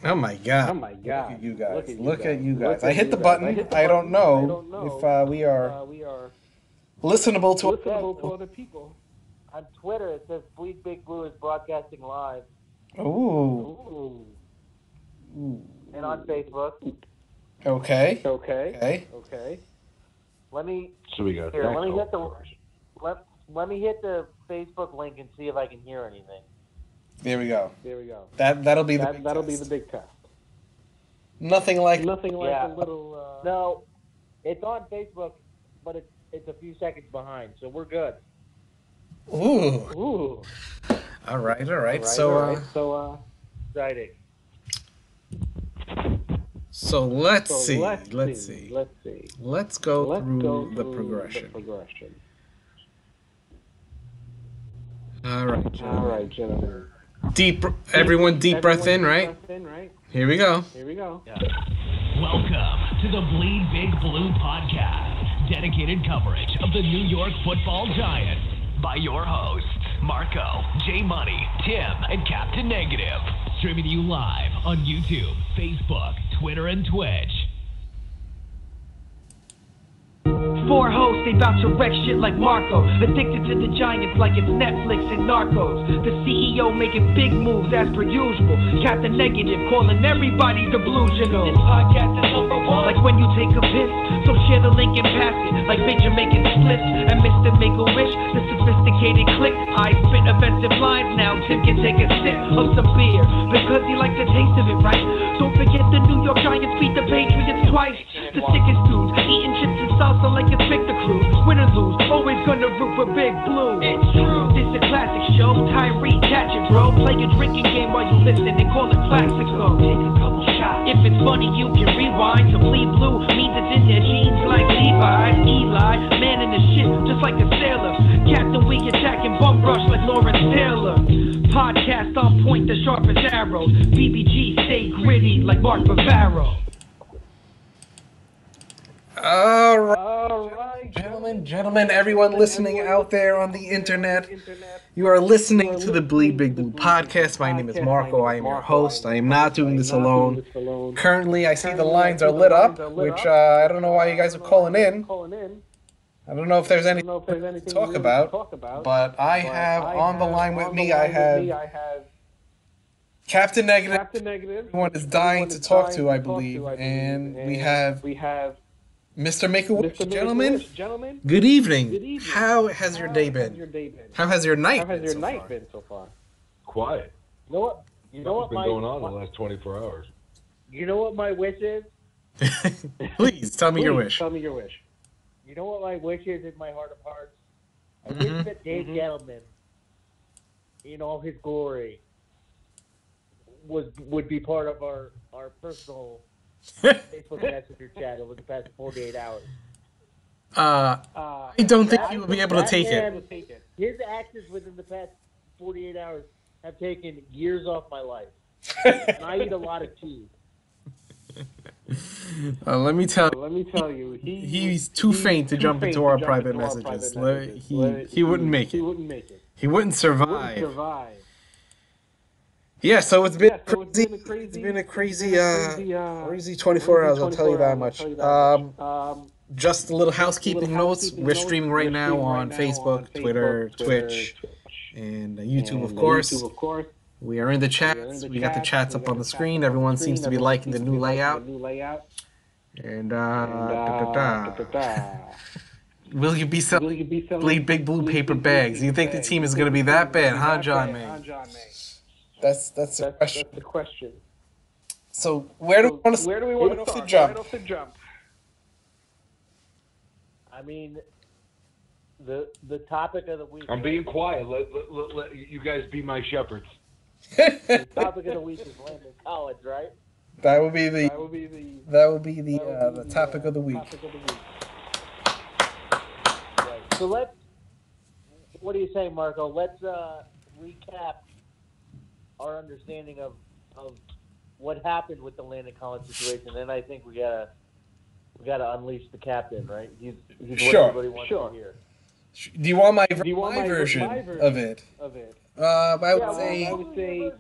Oh my God. Oh my God. Look at you guys. Look at you Look at guys. you Look guys. at I hit you the guys. I button. hit the I don't button. I know don't know if we are we are listenable to listenable to other people. On Twitter, it says Bleed Big Blue is broadcasting live. Ooh. Ooh. And on Facebook. Okay. Okay. Okay. Okay. Let me So we got here. that Let me going hit the for us. let me hit the Facebook link and see if I can hear anything. There we go. There we go. That'll be the big That'll be test. the big test. Nothing like Nothing like Yeah. a little. No, it's on Facebook, but it's a few seconds behind, so we're good. Ooh. Ooh. All right. Right, So Exciting. so let's see. Let's Let's see. see. Let's see. Let's go Let's through go the through progression. The progression. All right, All gentlemen. right, gentlemen. Everyone deep breath in, Everyone right? breath in, right? Here we go. Here we go. Yeah. Welcome to the Bleed Big Blue podcast, dedicated coverage of the New York Football Giants by your hosts, Marco, J Money, Tim, and Captain Negative. Streaming to you live on YouTube, Facebook, Twitter, and Twitch. Four hosts, they bout to wreck shit like Marco. Addicted to the Giants like it's Netflix and Narcos. The CEO making big moves as per usual. Captain Negative calling everybody delusional. This podcast is number one. Like when you take a piss, so share the link and pass it. Like bitch, you're making splits. And Mr. Make-A-Wish, the sophisticated click. I spit offensive lines now. Tim can take a sip of some beer because he likes the taste of it, right? Don't forget the New York Giants beat the Patriots twice. The sickest dudes eating chips and salsa like it's Victor Cruz. Win or lose, always gonna root for Big Blue. It's true. This a classic show. Tyree, catch it, bro. Play a drinking game while you listen and call it Classico. Take a couple shots. If it's funny, you can rewind. To bleed blue means it's in their jeans like Levi's. Eli, man in the shit, just like a sailor. Captain, we attacking bum rush like Lawrence Taylor. Podcast on point, the sharp as arrows. BBG, stay gritty like Mark Bavaro. All right, gentlemen, everyone listening out there on the internet, you are listening to the Bleed Big Blue podcast. My name is Marco. I am your host. I am not doing this alone. Currently, I see the lines are lit up, which I don't know why you guys are calling in. I don't know if there's anything to talk about, but I have on the line with me, I have Captain Negative. Everyone is dying to talk to, I believe, and we have Mr. Make-A-Wish, gentlemen, good evening. How has your day been? How has your night been so far? Quiet. You know what? You know What's what been going on the last 24 hours? You know what my wish is? Please, tell me your wish. You know what my wish is in my heart of hearts? I wish that Dave Gettleman, in all his glory, would be part of our personal Facebook Messenger chat over the past 48 hours. I don't think you will be able to take it. His actions within the past 48 hours have taken years off my life. And I eat a lot of cheese. Let me tell you, he's too faint to jump into our private messages. He wouldn't make it. He wouldn't survive. Yeah, so it's been crazy. It's been a crazy 24 hours. I'll tell you that much. Just a little housekeeping notes. We're streaming right now on Facebook, Twitter, Twitch, and YouTube, of course. We are in the chats. We got the chats up on the screen. Everyone seems to be liking the new layout. And will you be selling Bleed Big Blue paper bags? Do you think the team is going to be that bad, huh, John May? That's the question. So where do we want to start right off the jump? I mean, the topic of the week. I'm being quiet. Let you guys be my shepherds. The topic of the week is Landon Collins, right? That would be the topic of the week. Right. So what do you say, Marco? Let's recap our understanding of what happened with the Landon Collins situation. Then I think we gotta unleash the captain, right? He's what everybody wants to hear. Do you want my version of it? I would say.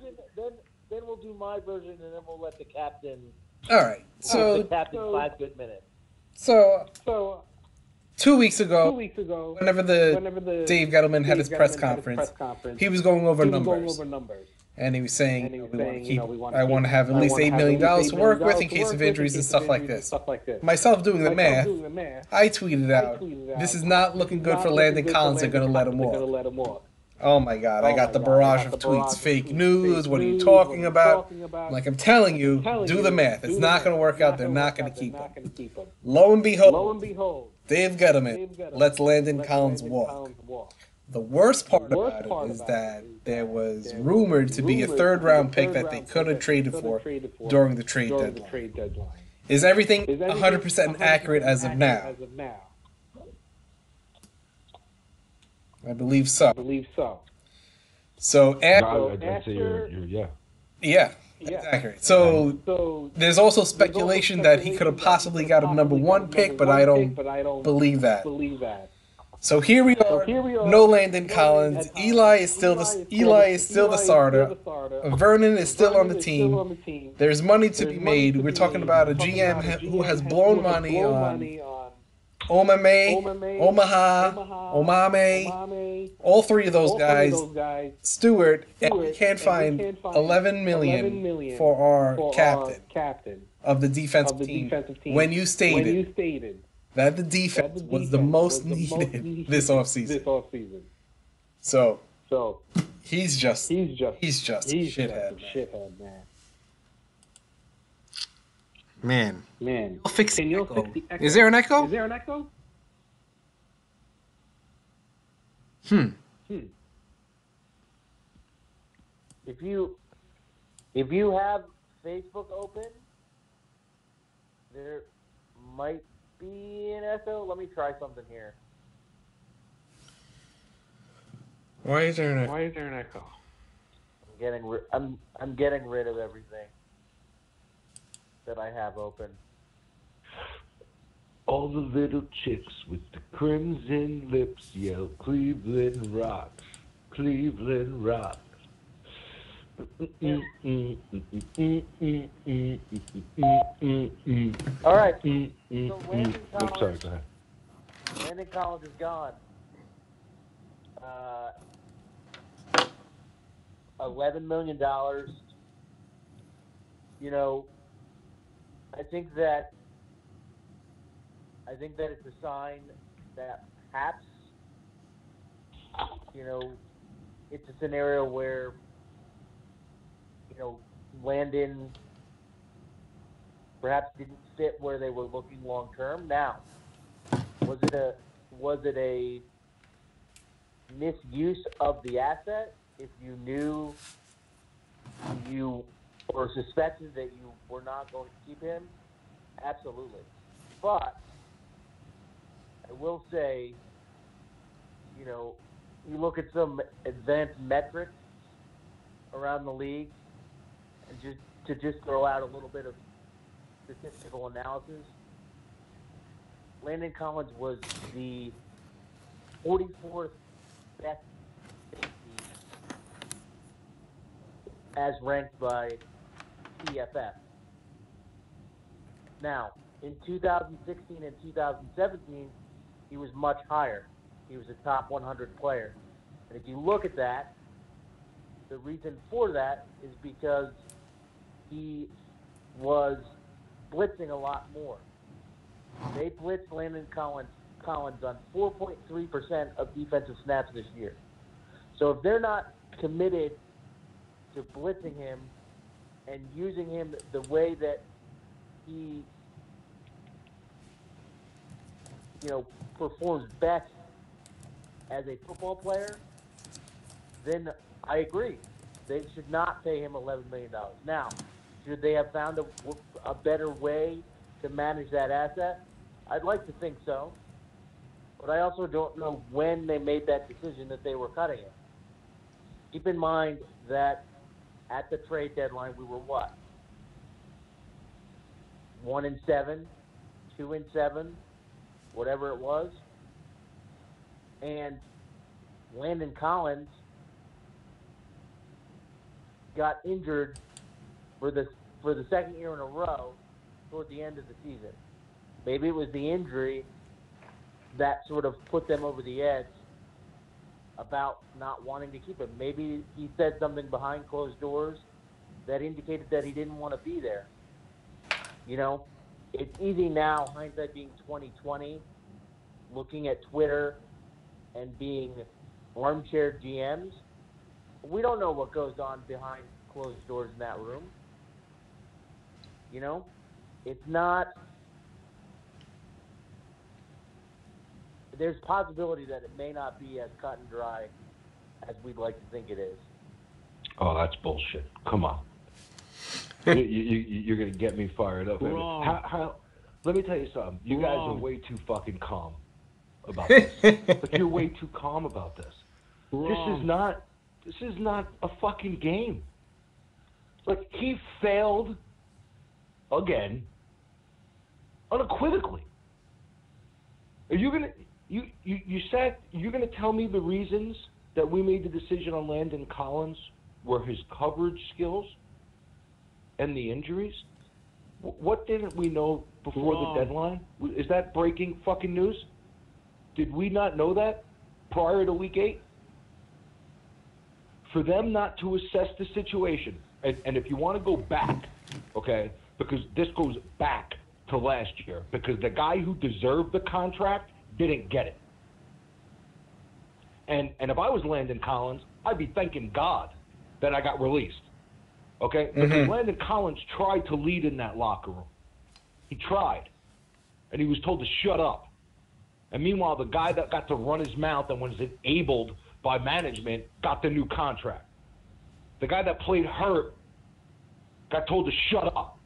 we'll do my version, and then we'll let the captain. All right. Give the So captain 5 good minutes. so So 2 weeks ago, 2 weeks ago, whenever the Dave Gettleman had his press conference, he was going over numbers. And he was saying, I want to have at least $8 million to work with in case of injuries and stuff like this. Myself doing the math, I tweeted out, this is not looking good for Landon Collins. They're going to let him walk. Oh my God, I got the barrage of tweets. Fake news. What are you talking about? Like, I'm telling you, do the math. It's not going to work out. They're not going to keep him. Lo and behold, Dave Gettleman lets Landon Collins walk. The worst part about it is that there was rumored to be a third-round pick that they could have traded for during the trade deadline. Is everything 100% accurate as of now? I believe so. So I'd say you're yeah, it's accurate. So there's also speculation that he could have possibly got a number 1 pick, but I don't believe that. So here we are. No Landon Collins. Eli is still the starter. Vernon is still on the team. There's money to be made. We're talking about a GM who has blown money on Omaha, Omame, all 3 of those guys, Stewart, and we can't find $11 million for our captain of the defensive team when you stated that the defense was the most needed this offseason. So he's just a shithead, man. I'll fix the echo. Is there an echo? If you have Facebook open, there might be an echo. Let me try something here. Why is there an echo? I'm getting rid of everything that I have open. All the little chicks with the crimson lips yell, Cleveland rocks, Cleveland rocks. All right. So Landon I'm sorry, go ahead. Landon Collins is gone. $11 million. I think that it's a sign that perhaps, it's a scenario where, Landon perhaps didn't fit where they were looking long term. Now, was it a misuse of the asset? If you knew or suspected that you were not going to keep him, absolutely. But I will say, you look at some advanced metrics around the league, and just throw out a little bit of statistical analysis. Landon Collins was the 44th best safety as ranked by PFF. Now, in 2016 and 2017, he was much higher. He was a top 100 player. And if you look at that, the reason for that is because he was blitzing a lot more. They blitzed Landon Collins on 4.3% of defensive snaps this year. So if they're not committed to blitzing him and using him the way that he, performs best as a football player, then I agree. They should not pay him $11 million. Now, should they have found a better way to manage that asset? I'd like to think so. But I also don't know when they made that decision that they were cutting him. Keep in mind that at the trade deadline, we were what? 1-7, 2-7, whatever it was. And Landon Collins got injured for the second year in a row toward the end of the season. Maybe it was the injury that sort of put them over the edge about not wanting to keep him. Maybe he said something behind closed doors that indicated that he didn't want to be there. You know, it's easy now, hindsight being 2020, looking at Twitter and being armchair GMs. We don't know what goes on behind closed doors in that room. You know, it's not. There's possibility that it may not be as cut and dry as we'd like to think it is. Oh, that's bullshit. Come on. You're going to get me fired up. How, let me tell you something. You guys are way too fucking calm about this. Like, you're way too calm about this. This is not a fucking game. Like, he failed again unequivocally. Are you going to you said you're going to tell me the reasons that we made the decision on Landon Collins were his coverage skills and the injuries? What didn't we know before the deadline? Is that breaking fucking news? Did we not know that prior to week 8? For them not to assess the situation, and if you want to go back, okay, because this goes back to last year, because the guy who deserved the contract didn't get it. And if I was Landon Collins, I'd be thanking God that I got released. Okay? Because Landon Collins tried to lead in that locker room. He tried. And he was told to shut up. And meanwhile, the guy that got to run his mouth and was enabled by management got the new contract. The guy that played hurt got told to shut up.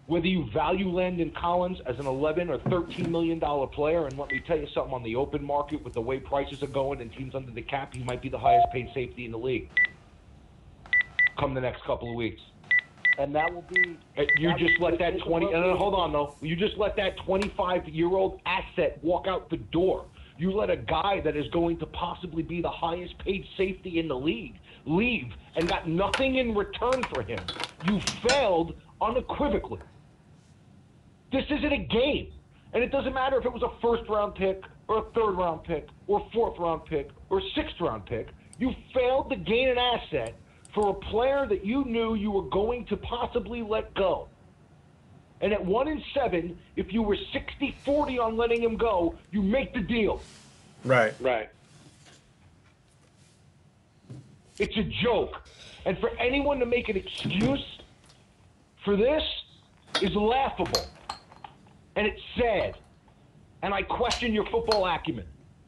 Whether you value Landon Collins as an $11 or $13 million player, and let me tell you something, on the open market with the way prices are going and teams under the cap, he might be the highest paid safety in the league come the next couple of weeks. And that will be... You just let that 20... hold on, though. You just let that 25-year-old asset walk out the door. You let a guy that is going to possibly be the highest paid safety in the league leave and got nothing in return for him. You failed unequivocally. This isn't a game. And it doesn't matter if it was a first-round pick or a third-round pick or a fourth-round pick or a sixth-round pick. You failed to gain an asset for a player that you knew you were going to possibly let go. And at 1-7, if you were 60-40 on letting him go, you make the deal. Right. It's a joke. And for anyone to make an excuse for this is laughable. And it's sad. And I question your football acumen.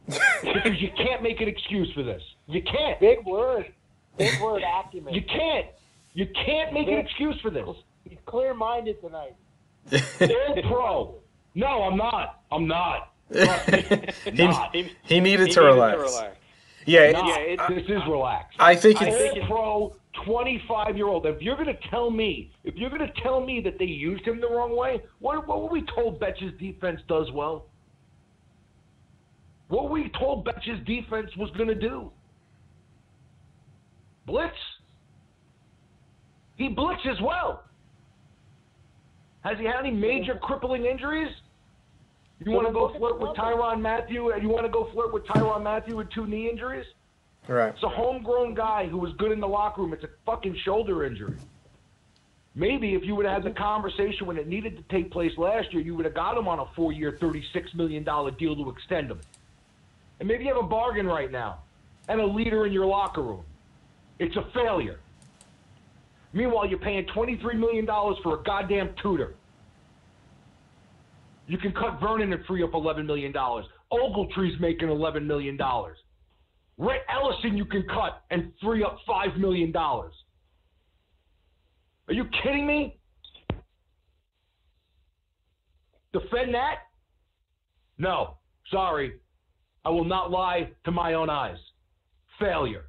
Because you can't make an excuse for this. You can't. Big word. Big word, acumen. You can't. You can't make an excuse for this. He's clear-minded tonight. All pro. No, I'm not. He needed to relax. Yeah, this is relaxed. I think it's pro 25-year-old. If you're going to tell me that they used him the wrong way, what were we told Betch's defense does well? What were we told Betch's defense was going to do? Blitz. He blitzes well. Has he had any major crippling injuries? You want to go flirt with Tyrann Mathieu? You want to go flirt with Tyrann Mathieu with 2 knee injuries? right. It's a homegrown guy who was good in the locker room. It's a fucking shoulder injury. Maybe if you would have had the conversation when it needed to take place last year, you would have got him on a 4-year, $36 million deal to extend him. And maybe you have a bargain right now and a leader in your locker room. It's a failure. Meanwhile, you're paying $23 million for a goddamn tutor. You can cut Vernon and free up $11 million. Ogletree's making $11 million. Rhett Ellison you can cut and free up $5 million. Are you kidding me? Defend that? No. Sorry. I will not lie to my own eyes. Failure.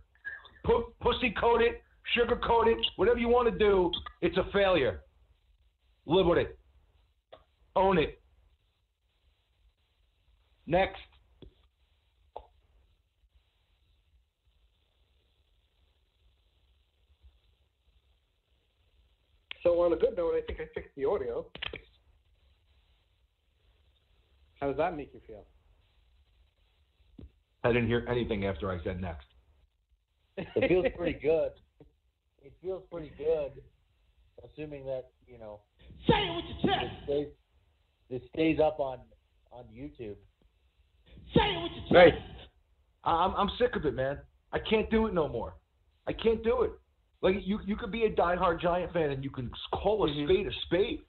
Pussy-coat it, sugar-coat it, whatever you want to do, it's a failure. Live with it. Own it. Next. So on a good note, I think I fixed the audio. How does that make you feel? I didn't hear anything after I said next. It feels pretty good. It feels pretty good, assuming that, Say it with your chest. This stays up on YouTube. Say it with your chest. Right. I'm sick of it, man. I can't do it no more. I can't do it. Like you could be a diehard Giant fan and you can call a spade a spade.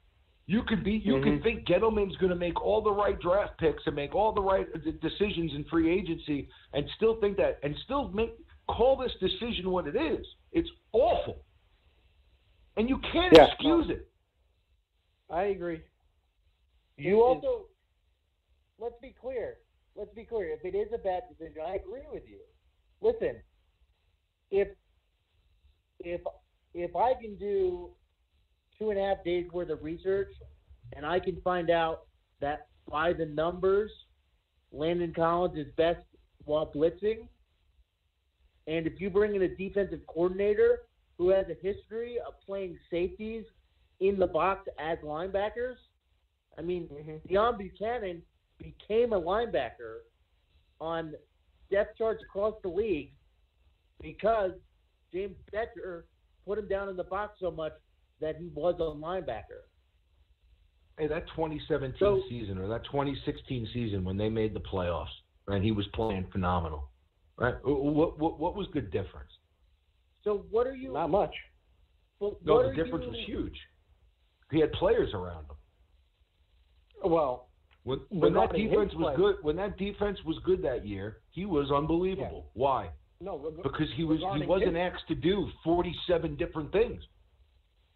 You could think Gettleman's going to make all the right draft picks and make all the right decisions in free agency, and still think that, and still call this decision what it is. It's awful, and you can't excuse it. I agree. Let's be clear. If it is a bad decision, I agree with you. Listen, if I can do 2.5 days worth of research and I can find out that by the numbers, Landon Collins is best while blitzing, and if you bring in a defensive coordinator who has a history of playing safeties in the box as linebackers, I mean, Deion Buchanan became a linebacker on depth charts across the league because James Bettcher put him down in the box so much that he was a linebacker. Hey, that 2017 season or that 2016 season when they made the playoffs, and he was playing phenomenal, right? What was the difference? So what are you? Not much. No, the difference was huge. He had players around him. Well, when that defense was good, that year, he was unbelievable. Yeah. Why? No, because he wasn't asked to do 47 different things.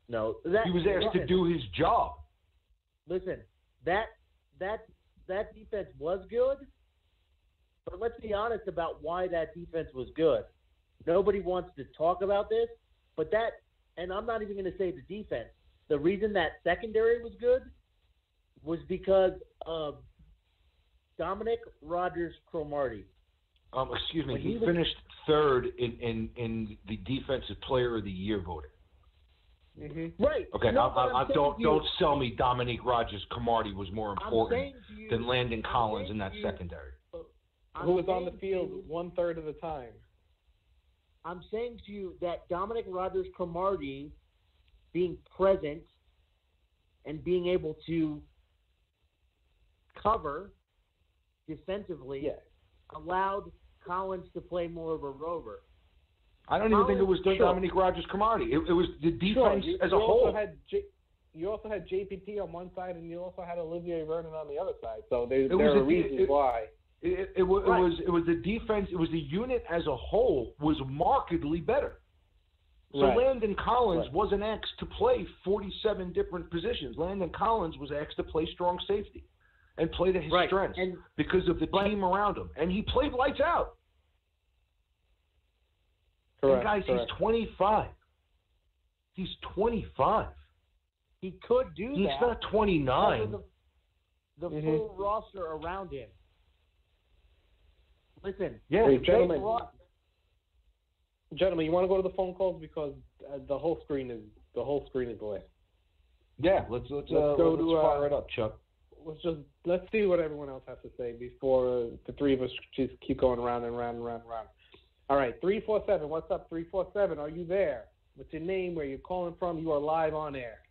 No, he was asked to do his job. Listen, that defense was good, but let's be honest about why that defense was good. Nobody wants to talk about this, but and I'm not even going to say the defense. The reason that secondary was good was because of Dominic Rodgers-Cromartie. Excuse me. He finished third in the Defensive Player of the Year voting. Right. Okay. No, Don't sell me. Dominique Rodgers-Cromartie was more important than Landon Collins in that secondary. Who was on the field 1/3 of the time? I'm saying to you that Dominic Rodgers-Cromartie being present and being able to cover defensively allowed Collins to play more of a rover. I don't even think it was Dominique Rodgers-Cromartie. It was the defense as a whole. You also had JPP on one side, and you also had Olivier Vernon on the other side. So there are reasons why. It was the defense. It was the unit as a whole was markedly better. So Landon Collins wasn't asked to play 47 different positions. Landon Collins was asked to play strong safety and play to his strengths because of the team around him. And he played lights out. And guys, he's 25. He's 25. He could do that. He's not 29. The full roster around him. Listen. Yeah, gentlemen, you want to go to the phone calls because the whole screen is lit. Yeah, let's fire it up, Chuck. Let's see what everyone else has to say before the three of us just keep going round and round and round and round. All right, 347. What's up, 347? Are you there? What's your name? Where you calling from? You are live on air.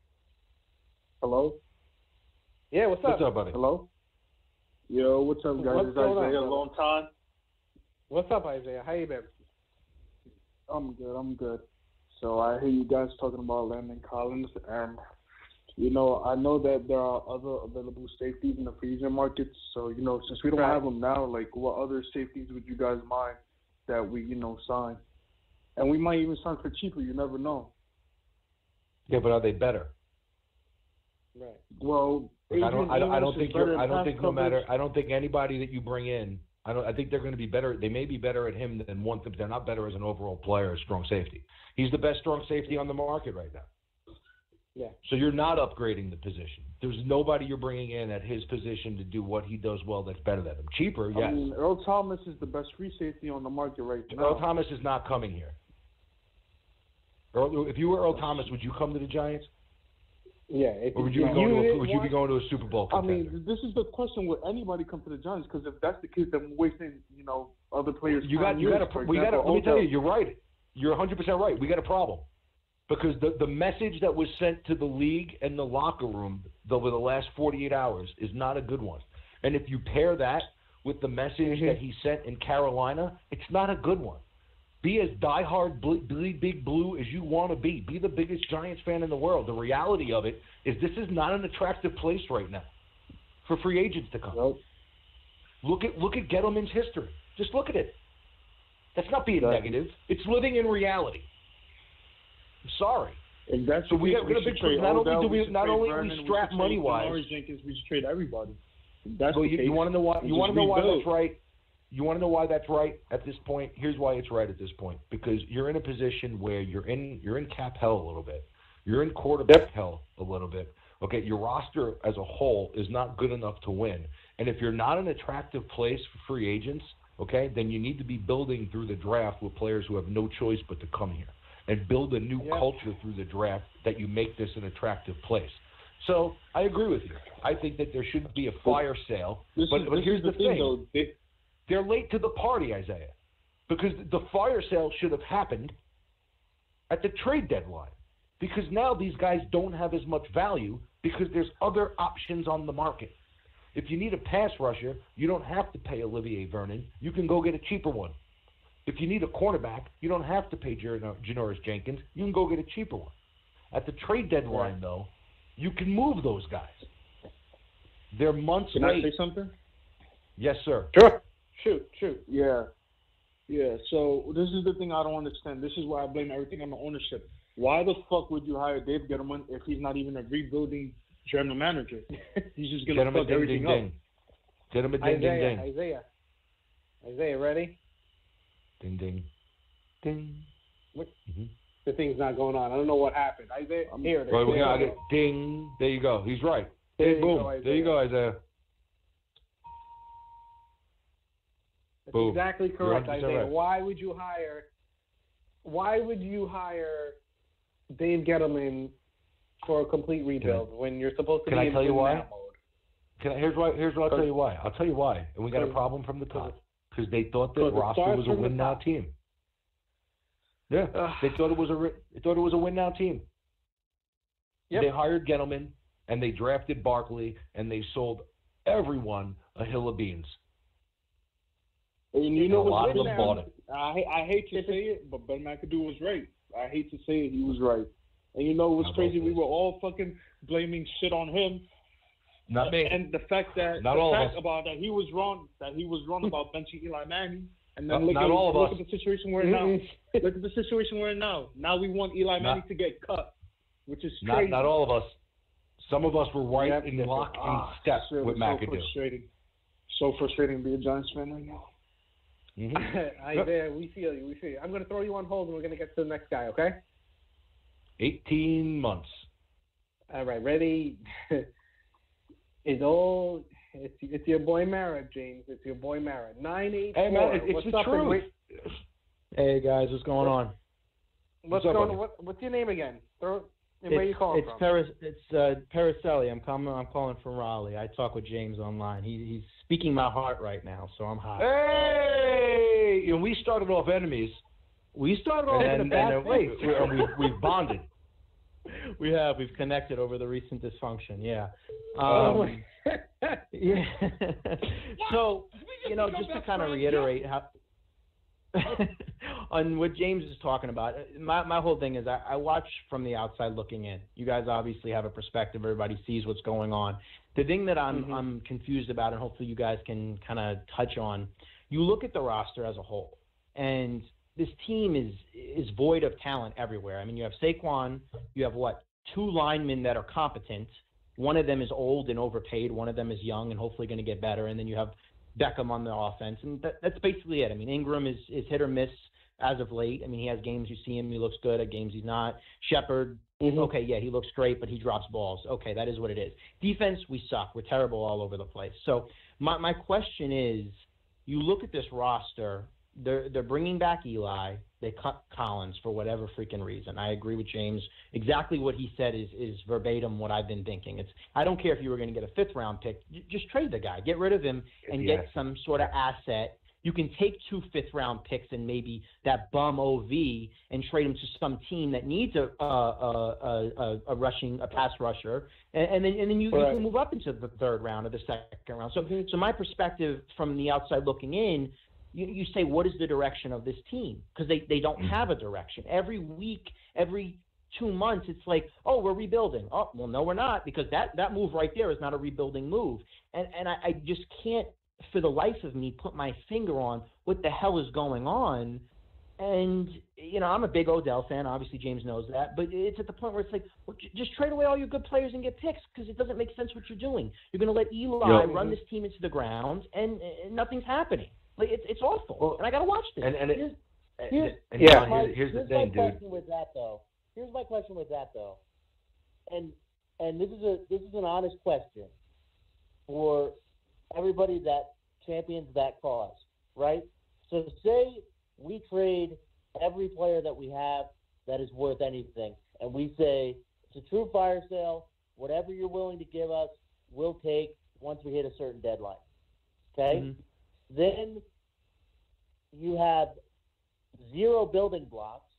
Hello? Yeah, what's up? What's up, buddy? Hello? Yo, what's up, guys? It's Isaiah. Long time. What's up, Isaiah? How you been? I'm good. So I hear you guys talking about Landon Collins, and, I know that there are other available safeties in the free agent market. So, since we don't have them now, like, what other safeties would you guys mind that we, sign? And we might even sign for cheaper. You never know. Yeah, but are they better? Right. Well, I don't think anybody that you bring in. I think they're going to be better. They may be better at him than one. They're not better as an overall player, as strong safety. He's the best strong safety on the market right now. Yeah. So you're not upgrading the position. There's nobody you're bringing in at his position to do what he does well that's better than him. Cheaper, yes. I mean, Earl Thomas is the best free safety on the market right now. Earl Thomas is not coming here. If you were Earl Thomas, would you come to the Giants? Yeah. Or would you be going to a Super Bowl contender? I mean, this is the question: would anybody come to the Giants? Because if that's the case, then we're wasting, other players. Let me tell you, you're right. You're 100% right. We got a problem because the message that was sent to the league and the locker room over the last 48 hours is not a good one. And if you pair that with the message that he sent in Carolina, it's not a good one. Be as diehard big blue as you want to be. Be the biggest Giants fan in the world. The reality of it is this is not an attractive place right now for free agents to come. Nope. Look at Gettleman's history. Just look at it. That's not being negative. It's living in reality. I'm sorry. If that's so we got a big trade. Not only do we strap money wise. Jenkins, we should trade everybody. That's you want to know why? You want to know why that's right? You want to know why that's right at this point? Here's why it's right at this point. Because you're in a position where you're in cap hell a little bit. You're in quarterback hell a little bit. Okay, your roster as a whole is not good enough to win. And if you're not an attractive place for free agents, okay, then you need to be building through the draft with players who have no choice but to come here and build a new culture through the draft that you make this an attractive place. So I agree with you. I think that there should be a fire sale. But here's the thing. Though, they're late to the party, Isaiah, because the fire sale should have happened at the trade deadline because now these guys don't have as much value because there's other options on the market. If you need a pass rusher, you don't have to pay Olivier Vernon. You can go get a cheaper one. If you need a cornerback, you don't have to pay Janoris Jenkins. You can go get a cheaper one. At the trade deadline, though, you can move those guys. They're months late. Can I say something? Yes, sir. Sure. Shoot. Yeah. So this is the thing I don't understand. This is why I blame everything on the ownership. Why the fuck would you hire Dave Gettleman if he's not even a rebuilding general manager? He's just going to fuck everything up. Get him a ding, ding, ding. Isaiah, ready? Ding, ding, ding. What? The thing's not going on. I don't know what happened. Isaiah, here. Right, we're gonna get ding. There you go. He's right. There you go, Isaiah. That's Boom. exactly correct, Isaiah. Right. Why would you hire Dave Gettleman for a complete rebuild when you're supposed to be in win-now mode? Here's what I'll tell you why. I'll tell you why. And we got a problem from the top. Because they thought that roster was a win-now team. Yeah, they thought it was a win-now team. Yep. They hired Gettleman, and they drafted Barkley, and they sold everyone a hill of beans. And you know a lot of them bought it. I hate to say it, but Ben McAdoo was right. I hate to say it, he was right. And you know what's crazy? We were all fucking blaming shit on him. Not me. And the fact that he was wrong about benching Eli Manning, and then look at the situation we're in now. Look at the situation we're in now. Now we want Eli Manning to get cut, which is crazy. Not all of us. Some of us were right in lock and step with McAdoo. So frustrating to be a Giants fan right now. Isaiah, we feel you. I'm going to throw you on hold, and we're going to get to the next guy, okay? 18 months. All right, ready? It's your boy Mara, James. It's your boy Mara. 984. Hey man, it's the truth. Hey guys, what's going on? What's going on? What's your name again? Where are you calling from? It's Paracelli. I'm calling from Raleigh. I talk with James online. He's speaking my heart right now, so I'm hot. Hey, and we started off enemies. We started off in a bad place. We've bonded. We've connected over the recent dysfunction. Yeah. Yeah. So, just to kind of reiterate how on what James is talking about, my whole thing is I watch from the outside looking in. You guys obviously have a perspective. Everybody sees what's going on. The thing that I'm confused about, and hopefully you guys can kind of touch on, you look at the roster as a whole, and this team is void of talent everywhere. I mean, you have Saquon, you have two linemen that are competent. One of them is old and overpaid. One of them is young and hopefully going to get better. And then you have Beckham on the offense. And that's basically it. I mean, Ingram is hit or miss as of late. I mean, he has games you see him, he looks good. At games he's not. Shepard, okay, yeah, he looks great, but he drops balls. Okay, that is what it is. Defense, we suck. We're terrible all over the place. So my question is, you look at this roster, they're bringing back Eli. They cut Collins for whatever freaking reason. I agree with James. Exactly what he said is verbatim what I've been thinking. I don't care if you were going to get a 5th-round pick. Just trade the guy. Get rid of him and get some sort of asset. You can take 2 5th-round picks and maybe that bum OV and trade him to some team that needs a pass rusher, and then you can move up into the 3rd round or the 2nd round. So my perspective from the outside looking in, you say, what is the direction of this team? Because they don't have a direction. Every week, every 2 months, it's like, oh, we're rebuilding. Oh, well, no, we're not, because that move right there is not a rebuilding move. And I just can't, for the life of me, put my finger on what the hell is going on. And, I'm a big Odell fan. Obviously, James knows that. But it's at the point where it's like, well, just trade away all your good players and get picks, because it doesn't make sense what you're doing. You're going to let Eli run this team into the ground, and nothing's happening. Like, it's awful. Well, and I got to watch this. Here's the thing, dude. Here's my question with that, though. And this is an honest question for everybody that champions that cause, right? So say we trade every player that we have that is worth anything, and we say it's a true fire sale. Whatever you're willing to give us, we'll take once we hit a certain deadline. Okay? Mm-hmm. Then you have 0 building blocks.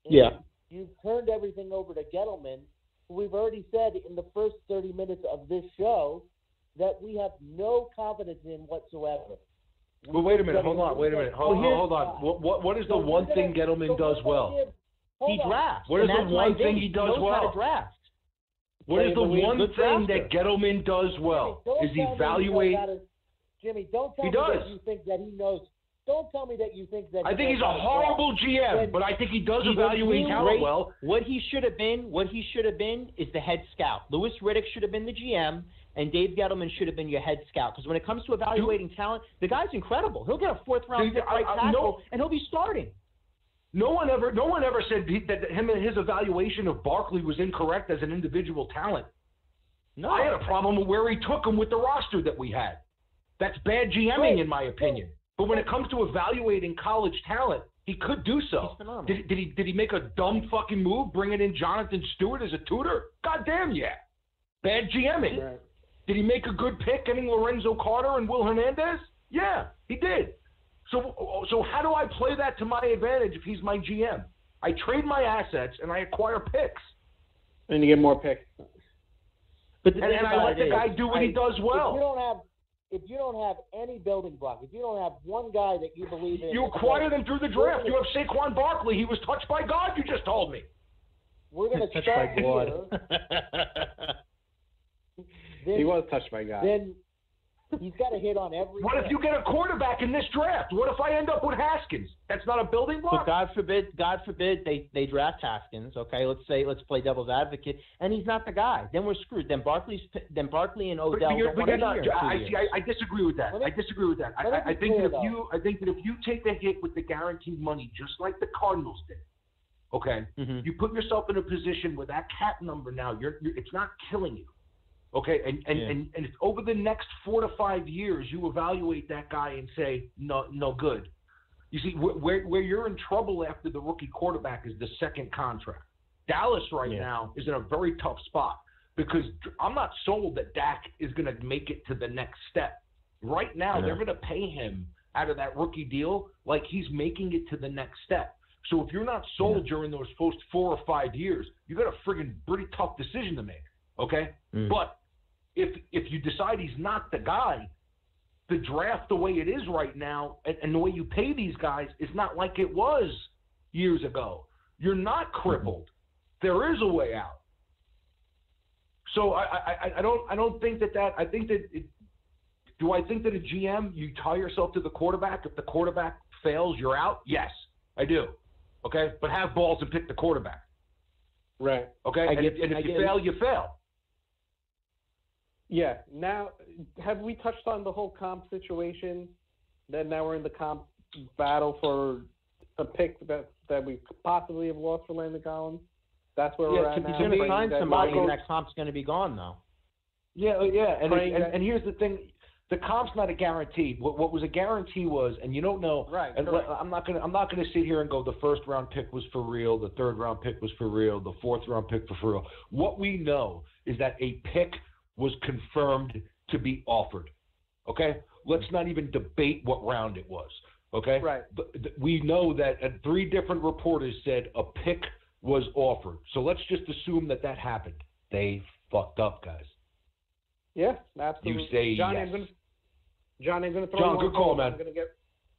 Yeah. You've turned everything over to Gettleman, who we've already said in the first 30 minutes of this show that we have no confidence in whatsoever. Well, wait a minute. Hold on. Hold on. What is the one thing Gettleman does well? He drafts. What is the one thing he does well? What is the one thing that Gettleman does well? Is evaluate. Jimmy, don't tell me that you think that he knows. Don't tell me that you think that. I think he's a horrible GM, but I think he does evaluate talent well. What he should have been is the head scout. Louis Riddick should have been the GM, and Dave Gettleman should have been your head scout. Because when it comes to evaluating talent, the guy's incredible. He'll get a 4th-round pick right tackle, and he'll be starting. No one ever said that his evaluation of Barkley was incorrect as an individual talent. No, I had a problem with where he took him with the roster that we had. That's bad GMing, in my opinion. But when it comes to evaluating college talent, he could do so. Did he make a dumb fucking move, bringing in Jonathan Stewart as a tutor? Goddamn, yeah. Bad GMing. Right. Did he make a good pick, getting Lorenzo Carter and Will Hernandez? Yeah, he did. So how do I play that to my advantage if he's my GM? I trade my assets and I acquire picks. And you get more picks. And I let the guy do what he does well. If you don't have any building block, if you don't have one guy that you believe in, you acquire them through the draft. You have Saquon Barkley. He was touched by God. You just told me. We're going to start here. He was touched by God. Then he's got to hit on every. What if you get a quarterback in this draft? What if I end up with Haskins? That's not a building block. But God forbid they draft Haskins. Okay, let's play devil's advocate, and he's not the guy. Then we're screwed. Then Barkley and Odell. I disagree with that. I think that if you take the hit with the guaranteed money, just like the Cardinals did, okay, you put yourself in a position where that cap number now, it's not killing you. Okay, and if over the next 4 to 5 years you evaluate that guy and say no good. You see, where you're in trouble after the rookie quarterback is the second contract. Dallas now is in a very tough spot because I'm not sold that Dak is going to make it to the next step. Right now, they're going to pay him out of that rookie deal like he's making it to the next step. So if you're not sold during those first 4 or 5 years, you got a friggin' pretty tough decision to make. Okay, but if you decide he's not the guy, the draft the way it is right now and the way you pay these guys is not like it was years ago. You're not crippled. There is a way out. So I don't think that I think that do I think that a GM you tie yourself to the quarterback? If the quarterback fails, you're out. Yes, I do. Okay, but have balls and pick the quarterback. Right. Okay, and if you fail, you fail. Yeah. Now, have we touched on the whole comp situation? Then now we're in the comp battle for a pick that we possibly have lost for Landon Collins. That's where we're at now. He's going to find somebody, and that comp's going to be gone, though. Yeah, and here's the thing. The comp's not a guarantee. What was a guarantee was, and you don't know. Right. And I'm not gonna sit here and go, the first round pick was for real, the third round pick was for real, the fourth round pick was for real. What we know is that a pick was confirmed to be offered. Okay, let's not even debate what round it was. Okay, right. But we know that 3 different reporters said a pick was offered. So let's just assume that happened. They fucked up, guys. Yeah, absolutely. You say Johnny, yes. I'm gonna throw John, you good call, man.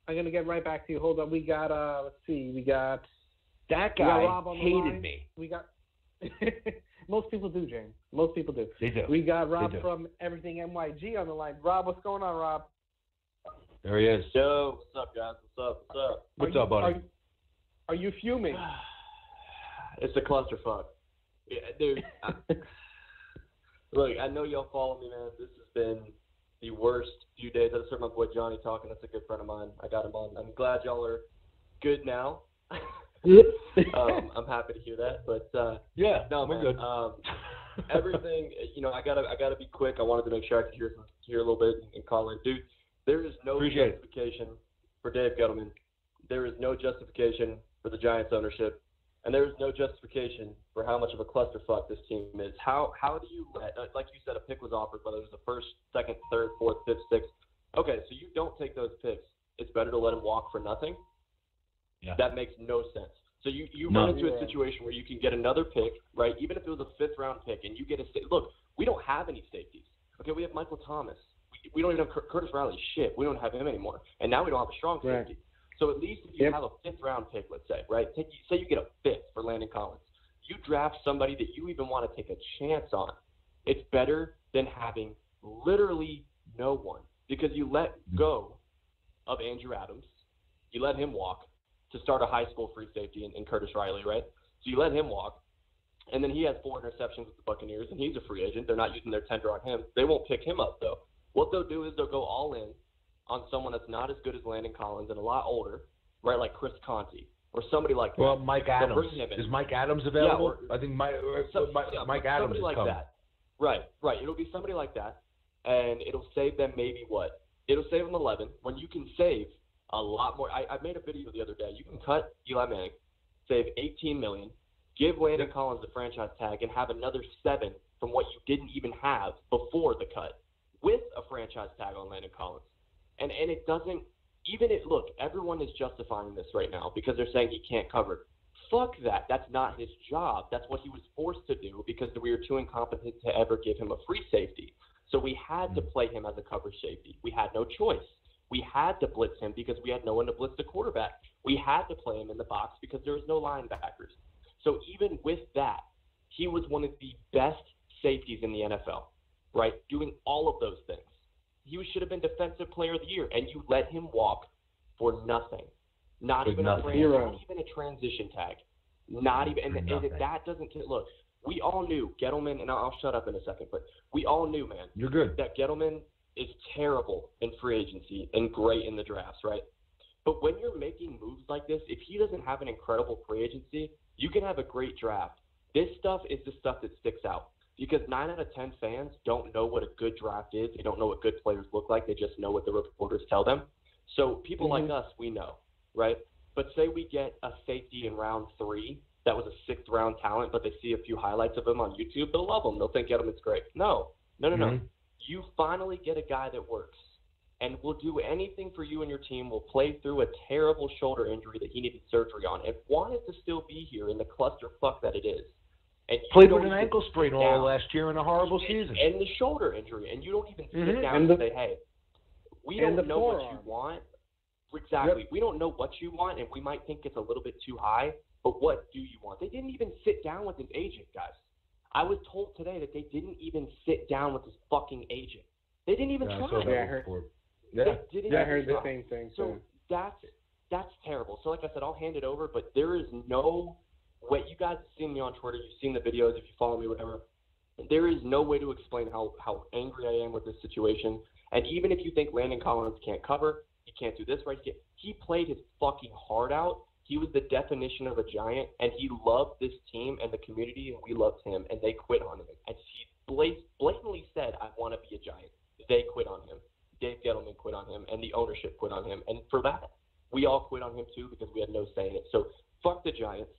I'm gonna get right back to you. Hold on. We got let's see. That we got guy Rob on the hated line. me. We got most people do, James. Most people do. They do. We got Rob from Everything NYG on the line. Rob, what's going on, Rob? There he is. Yo, what's up, guys? What's up, buddy? Are you fuming? It's a clusterfuck. Yeah, dude. Look, I know y'all follow me, man. This has been the worst few days. I just heard my boy Johnny talking. That's a good friend of mine. I got him on. I'm glad y'all are good now. I'm happy to hear that. But yeah, no, we're man, good. Everything, I gotta be quick. I wanted to make sure I could hear a little bit and call in, dude. There is no justification for Dave Gettleman. There is no justification for the Giants ownership. And there is no justification for how much of a clusterfuck this team is. How do you let, like you said, a pick was offered, whether it was the first, second, third, fourth, fifth, sixth. Okay, so you don't take those picks. It's better to let him walk for nothing? Yeah. That makes no sense. So you run into a situation where you can get another pick, right, even if it was a fifth-round pick, and you get look, we don't have any safeties. Okay, we have Michael Thomas. We don't even have Curtis Riley. Shit, we don't have him anymore. And now we don't have a strong safety. So at least if you have a fifth-round pick, let's say, right? Say you get a fifth for Landon Collins. You draft somebody that you even want to take a chance on. It's better than having literally no one, because you let go of Andrew Adams. You let him walk to start a high school free safety in Curtis Riley, right? So you let him walk, and then he has 4 interceptions with the Buccaneers, and he's a free agent. They're not using their tender on him. They won't pick him up, though. What they'll do is they'll go all in on someone that's not as good as Landon Collins and a lot older, right, like Chris Conti or somebody like that. Well, Mike Adams. Is Mike Adams available? Yeah, I think Mike Adams is like coming. that. Right. It'll be somebody like that, and it'll save them maybe what? It'll save them 11 when you can save a lot more. I made a video the other day. You can cut Eli Manning, save $18 million, give Landon Collins the franchise tag, and have another 7 from what you didn't even have before the cut with a franchise tag on Landon Collins. And it doesn't, even if, look, everyone is justifying this right now because they're saying he can't cover. Fuck that. That's not his job. That's what he was forced to do because we were too incompetent to ever give him a free safety. So we had to play him as a cover safety. We had no choice. We had to blitz him because we had no one to blitz the quarterback. We had to play him in the box because there was no linebackers. So even with that, he was one of the best safeties in the NFL, right, doing all of those things. He should have been Defensive Player of the Year, and you let him walk for nothing. Not even a transition tag. Not even, and that doesn't look. We all knew Gettleman, and I'll shut up in a second, but we all knew, man. You're good. That Gettleman is terrible in free agency and great in the drafts, right? But when you're making moves like this, if he doesn't have an incredible free agency, you can have a great draft. This stuff is the stuff that sticks out. Because 9 out of 10 fans don't know what a good draft is. They don't know what good players look like. They just know what the reporters tell them. So people like us, we know, right? But say we get a safety in round 3 that was a 6th-round talent, but they see a few highlights of him on YouTube. They'll love him. They'll think Gettleman's great. No. You finally get a guy that works and will do anything for you and your team, will play through a terrible shoulder injury that he needed surgery on, and wanted to still be here in the clusterfuck that it is. And played with an ankle sprain all last year in a horrible season. And the shoulder injury. And you don't even sit down and say, hey, we don't know what you want. Exactly. We don't know what you want, and we might think it's a little bit too high, but what do you want? They didn't even sit down with his agent, guys. I was told today that they didn't even sit down with his fucking agent. They didn't even try. I heard the same thing. So that's terrible. So like I said, I'll hand it over, but there is no way. You guys have seen me on Twitter. You've seen the videos if you follow me, whatever. There is no way to explain how angry I am with this situation. And even if you think Landon Collins can't cover, he can't do this right, he played his fucking heart out. He was the definition of a Giant, and he loved this team and the community, and we loved him, and they quit on him. And he blatantly said, I want to be a Giant. They quit on him. on him. And for that, we all quit on him too because we had no say in it. So fuck the Giants.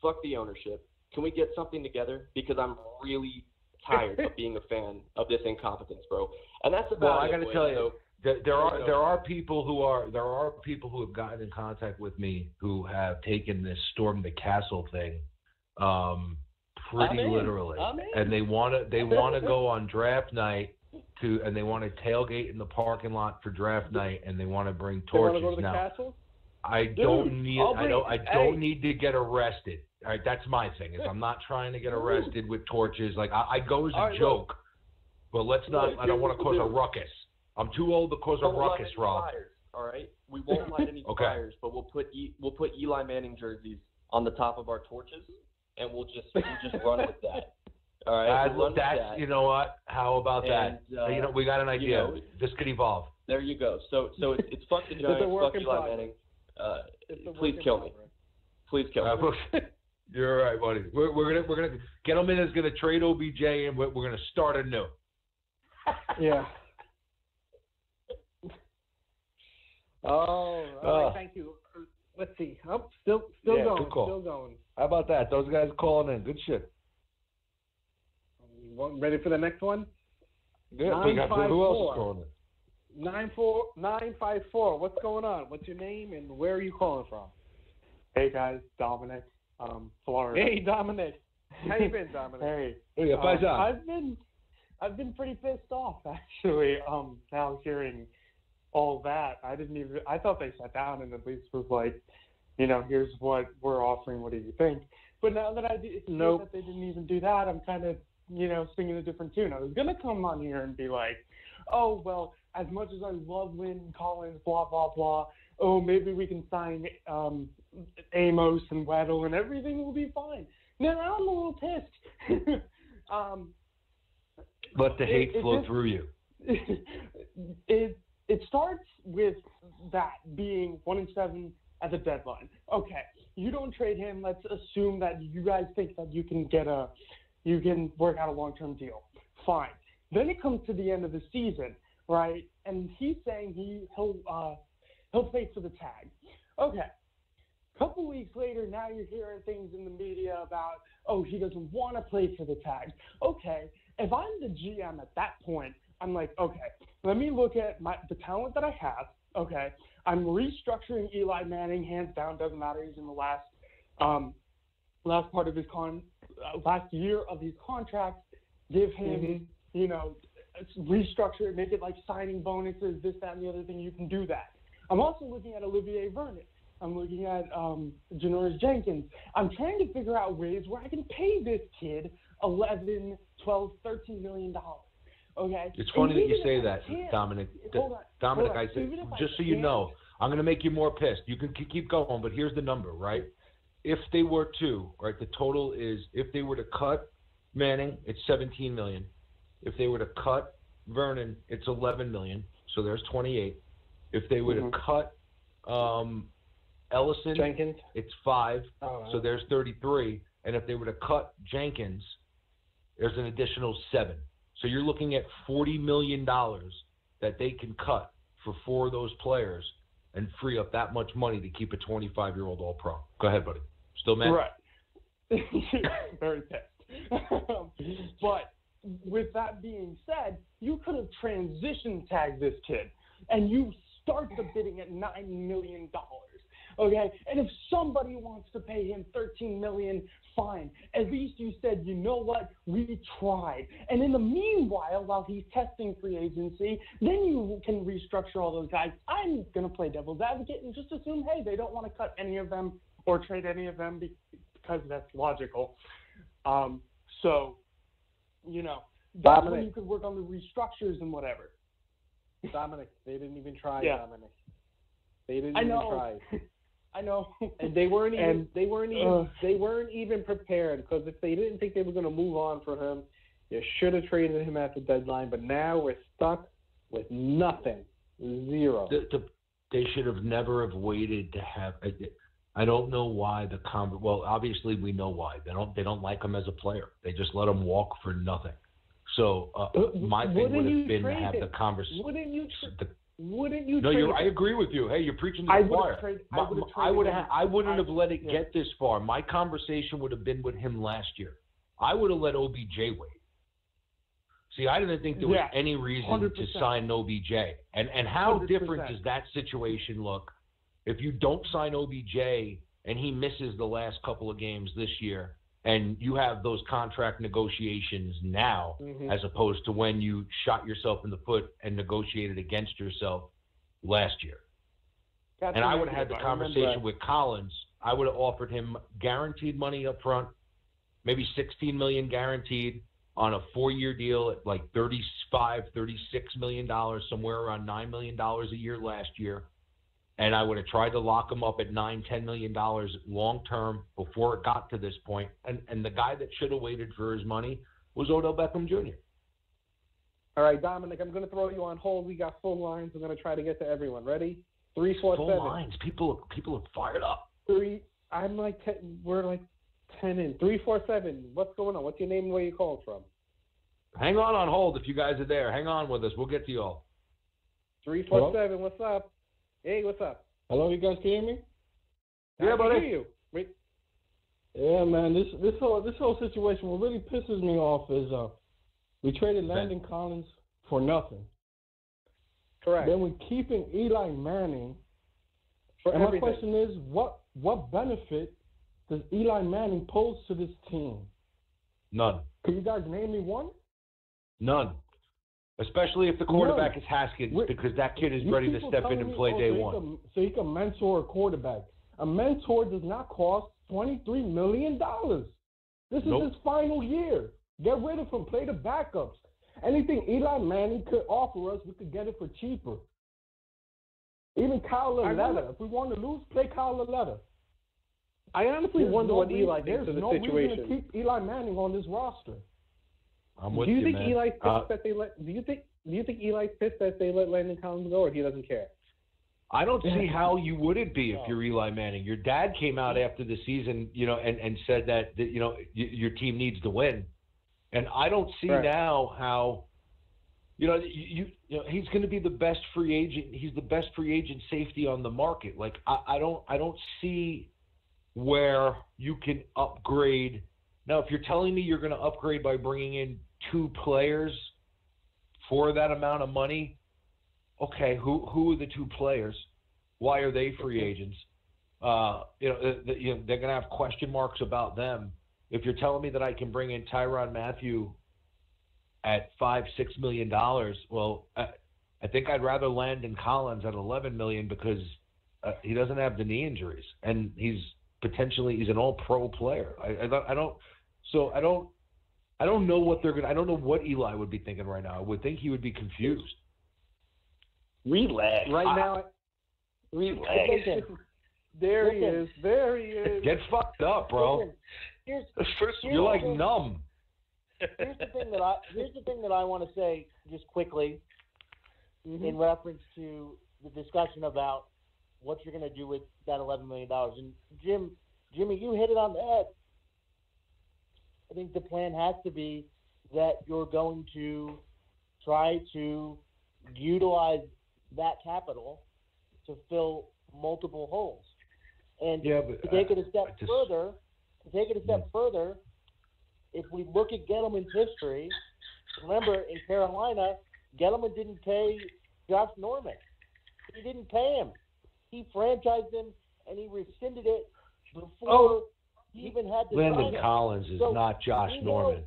Fuck the ownership. Can we get something together? Because I'm really tired of being a fan of this incompetence, bro. And that's about Well, I got to tell you, there are people who have gotten in contact with me who have taken this storm the castle thing pretty literally, and they want to go on draft night and they want to tailgate in the parking lot for draft night, and they want to bring torches. Go to the now, castle? I don't need to get arrested. All right, that's my thing. Is I'm not trying to get arrested with torches. Like I go as a joke, but let's not. I don't want to cause a ruckus. I'm too old to cause a ruckus, Rob. Fires, all right, we won't light any fires, but we'll put Eli Manning jerseys on the top of our torches, and we'll just run with that. All right, you know what? How about that? We got an idea. This could evolve. There you go. So it's fuck the Giants, fuck Eli Manning. Please kill me. Please kill me. You're all right, buddy. We're gonna Gettleman is gonna trade OBJ, and we're gonna start anew. Yeah. Oh, all right, thank you. Let's see. Oh, still going. Good call. Still going. How about that? Those guys calling in. Good shit. Ready for the next one? Good. Who else is calling in? 94954. What's going on? What's your name and where are you calling from? Hey guys, Dominic, Florida. Hey Dominic. How you been, Dominic? Hey. I've been pretty pissed off actually. Now hearing all that, I thought they sat down and at least was like, here's what we're offering. What do you think? But now that I see that they didn't even do that, I'm kind of singing a different tune. I was gonna come on here and be like, oh well, as much as I love Landon Collins, blah blah blah. Oh, maybe we can sign Amos and Weddle and everything will be fine. Now I'm a little pissed. Let the hate flow through you. It starts with that being 1-7 at the deadline. Okay, you don't trade him. Let's assume that you guys think that you can work out a long-term deal. Fine. Then it comes to the end of the season, right? And he's saying he'll play for the tag. Okay. A couple weeks later, now you're hearing things in the media about, he doesn't want to play for the tag. Okay. If I'm the GM at that point, I'm like, okay, let me look at the talent that I have. Okay. I'm restructuring Eli Manning, hands down. Doesn't matter. He's in the last part of his last year of his contract. Give him, restructure it, make it like signing bonuses, this, that, and the other thing. You can do that. I'm also looking at Olivier Vernon. I'm looking at Janoris Jenkins. I'm trying to figure out ways where I can pay this kid $11, $12, $13 million. Okay. It's funny that you say that, Dominic. Dominic, I said, just so you know, I'm going to make you more pissed. You can keep going, but here's the number, right? If they were to, right, the total is, if they were to cut Manning, it's $17 million. If they were to cut Vernon, it's $11 million. So there's 28. If they were to cut Ellison, Jenkins, it's 5. So there's 33. And if they were to cut Jenkins, there's an additional 7. So you're looking at $40 million that they can cut for 4 of those players and free up that much money to keep a 25-year-old All-Pro. Go ahead, buddy. Still mad? Right. Very pissed. But with that being said, you could have transition tagged this kid, and you start the bidding at $9 million. Okay, and if somebody wants to pay him $13 million, fine. At least you said, you know what, we tried. And in the meanwhile, while he's testing free agency, then you can restructure all those guys. I'm going to play devil's advocate and just assume, hey, they don't want to cut any of them or trade any of them because that's logical. So, that's when you could work on the restructures and whatever. Dominic, they didn't even try. Yeah. Dominic, they didn't even try. I know. And they weren't even prepared, because if they didn't think they were going to move on for him, you should have traded him at the deadline. But now we're stuck with nothing, 0. They should have never have waited to have. I don't know why well, obviously we know why. They don't like him as a player. They just let him walk for nothing. So my thing would have been to have the conversation. Wouldn't you? No, trade I agree with you. Hey, you're preaching to the choir. I wouldn't have let it get this far. My conversation would have been with him last year. I would have let OBJ wait. See, I didn't think there was any reason 100%. to sign OBJ. And how 100%. different does that situation look if you don't sign OBJ and he misses the last couple of games this year, and you have those contract negotiations now, as opposed to when you shot yourself in the foot and negotiated against yourself last year. And I would have had the conversation with Collins. I would have offered him guaranteed money up front, maybe $16 million guaranteed on a 4-year deal at like $35, $36 million, somewhere around $9 million a year last year. And I would have tried to lock him up at $9-10 million long term before it got to this point. And the guy that should have waited for his money was Odell Beckham Jr. All right, Dominic, I'm going to throw you on hold. We got full lines. We're going to try to get to everyone. Ready? 347. Full lines. People are fired up. We're like 10 in. 347. What's going on? What's your name and where you calling from? Hang on hold if you guys are there. Hang on with us. We'll get to you all. 347. What's up? Hey, what's up? Hello, you guys can hear me? Yeah, buddy. I can hear you. Wait. Yeah, man. This whole situation, what really pisses me off is we traded Landon Collins for nothing. Correct. Then we're keeping Eli Manning. For and everything. my question is, what benefit does Eli Manning pose to this team? None. Can you guys name me one? None. Especially if the quarterback is Haskins, because that kid is ready to step in and play day one. So he can mentor a quarterback. A mentor does not cost $23 million. This is his final year. Get rid of him. Play the backups. Anything Eli Manning could offer us, we could get it for cheaper. Even Kyle Lauletta. If we want to lose, play Kyle Lauletta. I honestly wonder what Eli thinks of the situation. There's no reason to keep Eli Manning on this roster. I'm with do you you, think man. Eli's pissed that they let? Do you think Eli's pissed that they let Landon Collins go, or he doesn't care? I don't see how you wouldn't be if you're Eli Manning. Your dad came out after the season, and said that your team needs to win, and I don't see now how, he's going to be the best free agent. He's the best free agent safety on the market. Like I don't see where you can upgrade. Now, if you're telling me you're going to upgrade by bringing in 2 players for that amount of money, okay, who are the 2 players? Why are they free agents? They're going to have question marks about them. If you're telling me that I can bring in Tyrann Mathieu at $5-6 million, well, I think I'd rather Landon Collins at $11 million because he doesn't have the knee injuries, and he's an all-pro player. I don't know what they're gonna. I don't know what Eli would be thinking right now. I would think he would be confused. Relax. Relax. There he is. Get fucked up, bro. You're like numb. Here's the thing that I want to say just quickly in reference to the discussion about what you're going to do with that $11 million. And Jimmy, you hit it on the head. I think the plan has to be that you're going to try to utilize that capital to fill multiple holes. And to take it a step further, if we look at Gettleman's history, remember in Carolina, Gettleman didn't pay Josh Norman. He didn't pay him. He franchised him, and he rescinded it before he even had to Landon sign it. Collins is not Josh Norman.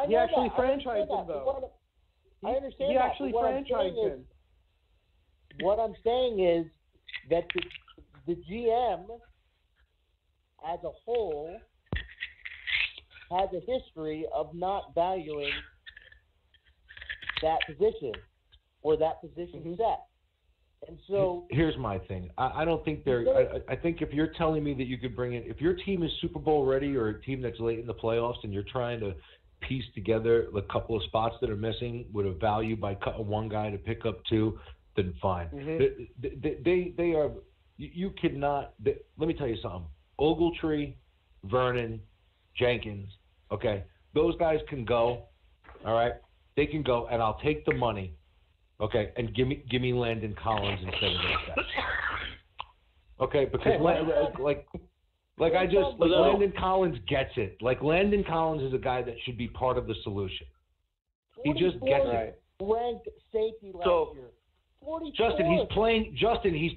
He actually franchised him, though. I understand he that. actually franchised him. What I'm saying is that the GM as a whole has a history of not valuing that position or that position set. And so here's my thing. I don't think I think if you're telling me that you could bring in, if your team is Super Bowl ready or a team that's late in the playoffs and you're trying to piece together the couple of spots that are missing with a value by cutting one guy to pick up 2, then fine. They are. You cannot. Let me tell you something. Ogletree, Vernon, Jenkins. Okay, those guys can go. All right, they can go, and I'll take the money. Okay, and give me Landon Collins instead of that. Okay, because Landon Collins gets it. Like Landon Collins is a guy that should be part of the solution. He just gets it. Ranked safety last year. 44. He's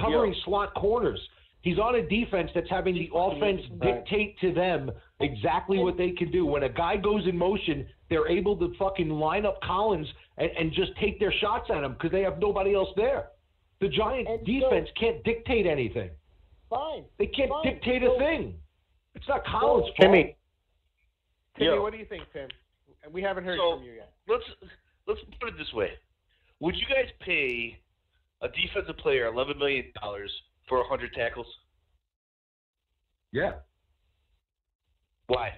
covering slot corners. He's on a defense that's having the offense dictate to them exactly what they can do. When a guy goes in motion, they're able to fucking line up Collins and just take their shots at him because they have nobody else there. The Giants' defense can't dictate anything. Fine. They can't dictate a thing. It's not Collins' fault. Timmy, what do you think, Tim? We haven't heard from you yet. Let's put it this way. Would you guys pay a defensive player $11 million for 100 tackles? Yeah. Why?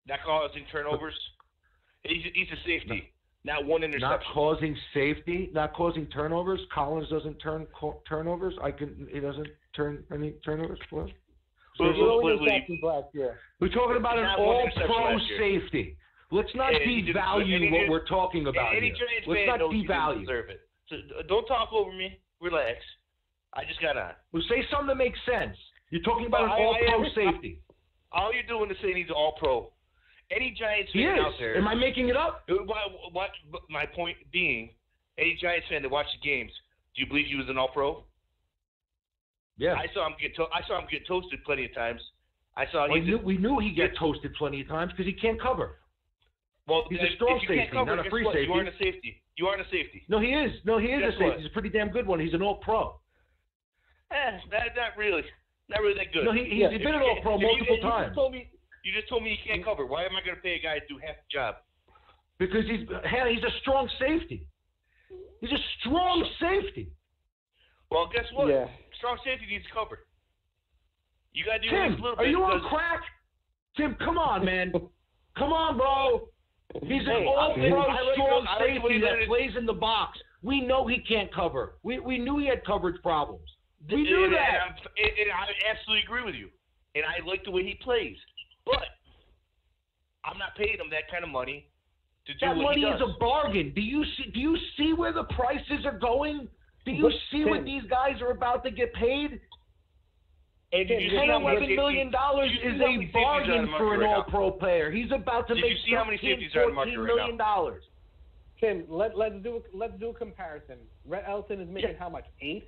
Not causing turnovers? He's a safety. Not one interception. Not causing safety, not causing turnovers. Collins doesn't turn turnovers. He doesn't turn any turnovers. What? We're talking about an all-pro safety. Let's not devalue what we're talking about here. Let's not devalue. It. So don't talk over me. Relax. I just got on. Well, say something that makes sense. You're talking about an all-pro safety. All you're doing is saying he's all-pro. Any Giants fan out there... Am I making it up? What? My point being, any Giants fan that watched the games, do you believe he was an all-pro? Yeah. I saw him get toasted plenty of times. We knew he'd get toasted plenty of times because he can't cover. Well, he's a strong safety, not a free safety. You aren't a safety. No, he is. A safety. He's a pretty damn good one. He's an all-pro. Not really that good. No, he's been an all-pro multiple times. You just told me he can't cover. Why am I going to pay a guy to do half the job? Because he's a strong safety. He's a strong safety. Well, guess what? Yeah. Strong safety needs to cover. You got to do Tim, this a little are bit. you on crack? Tim, come on, man. Come on, bro. He's an all-pro strong safety that plays in the box. We know he can't cover. We knew he had coverage problems. We knew that. And I absolutely agree with you. And I like the way he plays. But I'm not paying him that kind of money to do what he does. That money is a bargain. Do you see where the prices are going? Do you see what these guys are about to get paid? And $11 million is a bargain for an all-pro player. He's about to make $14 million. Tim, let's do a comparison. Rhett Ellison is making how much? $8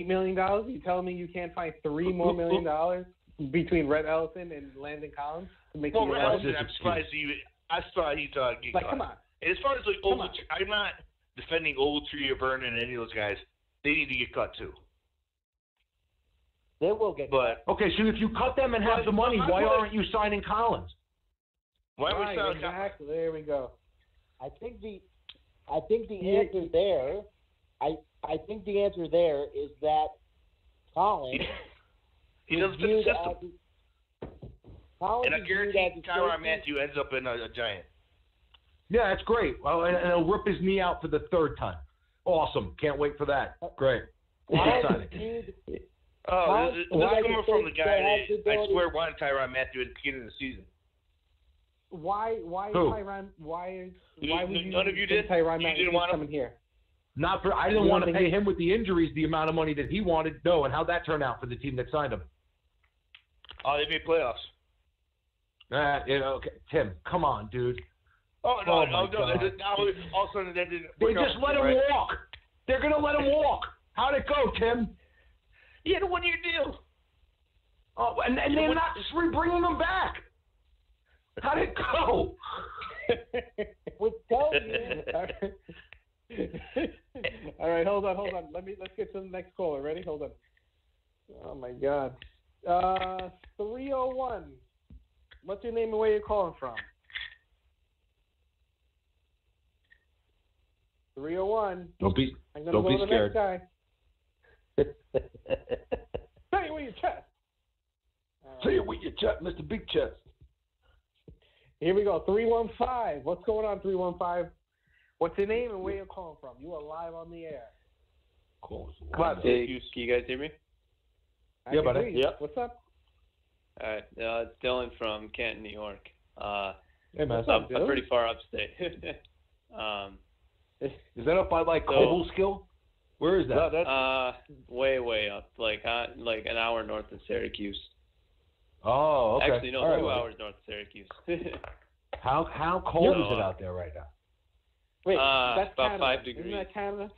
million? You telling me you can't find $3 more million between Rhett Ellison and Landon Collins to make Rhett Ellison, I'm surprised I saw he's getting caught. Come on. And as far as Ogletree, I'm not defending Ogletree or Vernon and any of those guys. They need to get cut too. They will get cut. Okay, so if you cut them and have the money, why aren't you signing Collins? Why are we signing Collins? There we go. I think the answer there. I think the answer there is that Collins. He doesn't fit the system. And I guarantee Tyrann Mathieu ends up in a Giant. Yeah, that's great. Well, and he'll rip his knee out for the third time. Awesome. Can't wait for that. Great. This is coming from the guy that I swear wanted Tyrann Mathieu at the beginning of the season. Why Tyrann? Why would you? None of you did. Tyrann Mathieu didn't want him here. I didn't want to pay him with the injuries the amount of money that he wanted. No, and how'd that turn out for the team that signed him? Oh, they made playoffs. Okay. Tim, come on, dude. Oh no! All of a sudden they didn't. They just let him walk. They're gonna let him walk. How'd it go, Tim? He had a 1-year deal. Oh, and they're not bringing him back. How'd it go? We're telling you. All right, hold on. Let's get to the next caller. Ready? Hold on. Oh my God. 301. What's your name and where you're calling from? 301. Don't be scared. Next guy. Say it with your chest. Say it with your chest, Mr. Big Chest. Here we go. 315. What's going on, 315? What's your name and where you're calling from? You are live on the air. Cool. Come on, can you guys hear me? Yeah, buddy. Yeah. What's up? All right. It's Dylan from Canton, New York. Hey, man. I'm pretty far upstate. Is that up by like Cobleskill? Where is that? No, that's way up, like an hour north of Syracuse. Oh, okay. Actually, no, 2 hours north of Syracuse. How cold is it out there right now? Wait, about that's Canada. 5 degrees. Isn't that Canada?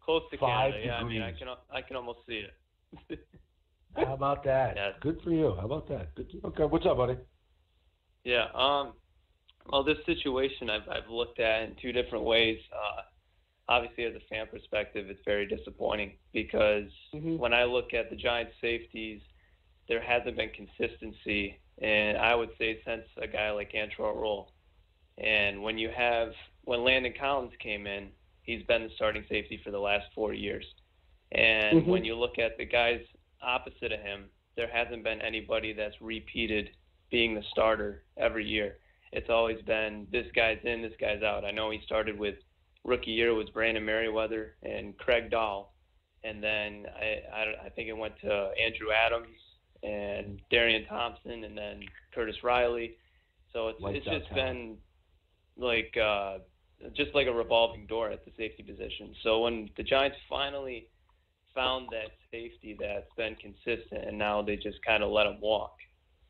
Close to 5 Canada. Yeah, degrees. I mean, I can almost see it. How about that? Yeah. Good for you. How about that? Good. Okay, what's up, buddy? Yeah. Well, this situation I've looked at in 2 different ways. Obviously, as a fan perspective, it's very disappointing because when I look at the Giants' safeties, there hasn't been consistency, and I would say since a guy like Antrell Roll. And when Landon Collins came in, he's been the starting safety for the last 4 years. And when you look at the guys opposite of him, there hasn't been anybody that's repeated being the starter every year. It's always been this guy's in, this guy's out. I know he started with rookie year was Brandon Merriweather and Craig Dahl, and then I think it went to Andrew Adams and Darian Thompson, and then Curtis Riley. So it's just been like just like a revolving door at the safety position. So when the Giants finally found that safety that's been consistent, and now they just kind of let him walk,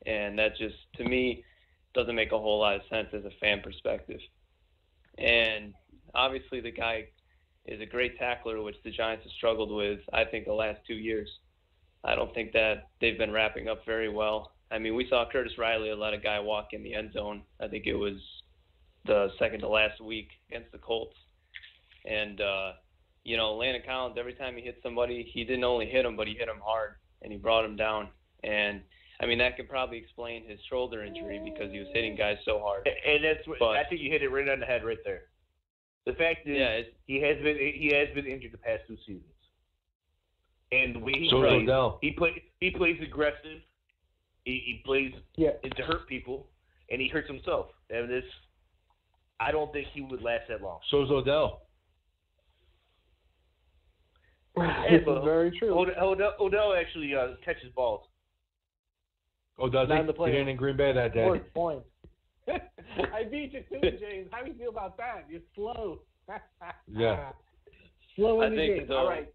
and that just to me doesn't make a whole lot of sense as a fan perspective. And obviously the guy is a great tackler, which the Giants have struggled with, I think, the last 2 years. I don't think that they've been wrapping up very well. I mean, we saw Curtis Riley let a guy walk in the end zone. I think it was the second to last week against the Colts. And, Landon Collins, every time he hit somebody, he didn't only hit him, but he hit him hard, and he brought him down. And, I mean, that could probably explain his shoulder injury because he was hitting guys so hard. And that's what I think you hit it right on the head right there. The fact is, he has been injured the past 2 seasons, and the way he plays, Odell. he plays aggressive. He plays to hurt people, and he hurts himself. And I don't think he would last that long. So's Odell. This is very true. Odell actually catches balls. Oh, does he? He didn't in Green Bay that day. Point. I beat you to it, James. How do you feel about that? You're slow. Yeah. Slow in I the think game. so. All right.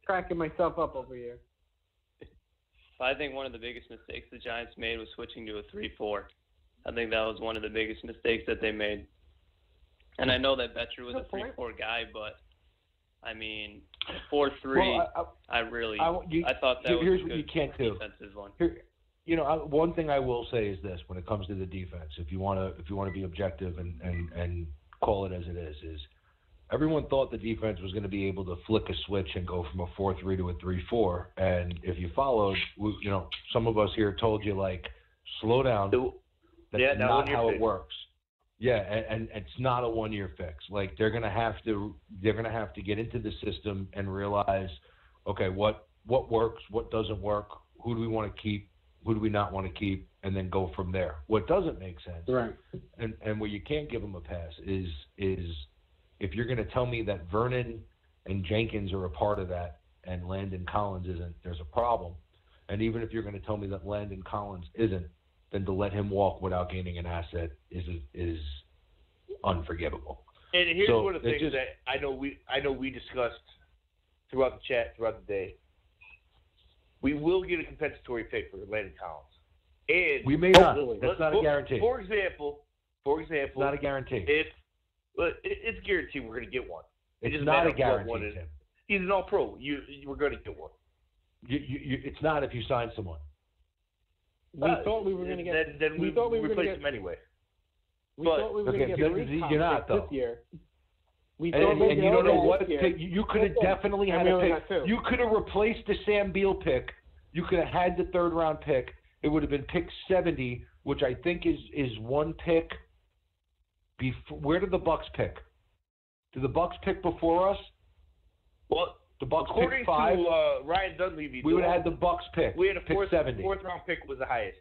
Cracking myself up over here. I think one of the biggest mistakes the Giants made was switching to a 3-4. I think that was one of the biggest mistakes that they made. And I know that Betcher was a 3-4 guy, but I mean, 4-3. Well, I thought that was here's a what good you can't do. defensive one. One thing I will say is this: when it comes to the defense, if you want to be objective and call it as it is everyone thought the defense was going to be able to flick a switch and go from a 4-3 to a 3-4. And if you followed, some of us here told you like, slow down. That's not how it works. Yeah, and it's not a 1-year fix. Like they're gonna have to get into the system and realize, okay, what works, what doesn't work, who do we want to keep, who do we not want to keep, and then go from there. What doesn't make sense, right? And where you can't give them a pass is if you're gonna tell me that Vernon and Jenkins are a part of that and Landon Collins isn't, there's a problem. And even if you're gonna tell me that Landon Collins isn't, then to let him walk without gaining an asset is unforgivable. And here's one of the things that I know we discussed throughout the chat, throughout the day. We will get a compensatory pick for Landon Collins. And we may not. That's not a guarantee. For example, it's not a guarantee. It's guaranteed we're going to get one. It's not a guarantee, Tim. He's an all-pro. We're going to get one. It's not if you sign someone. We thought we were going to get. Then we thought we were going to get him anyway. We thought we were going to get you're not though. This year. And you don't know what pick. You could have definitely had a pick. You could have replaced the Sam Beal pick. You could have had the 3rd round pick. It would have been pick 70, which I think is one pick. Where did the Bucks pick? Did the Bucks pick before us? Well, the Bucks according picked 5. to Ryan Dunleavy, we would have had the Bucks pick. We had a pick 70. 4th round pick was the highest.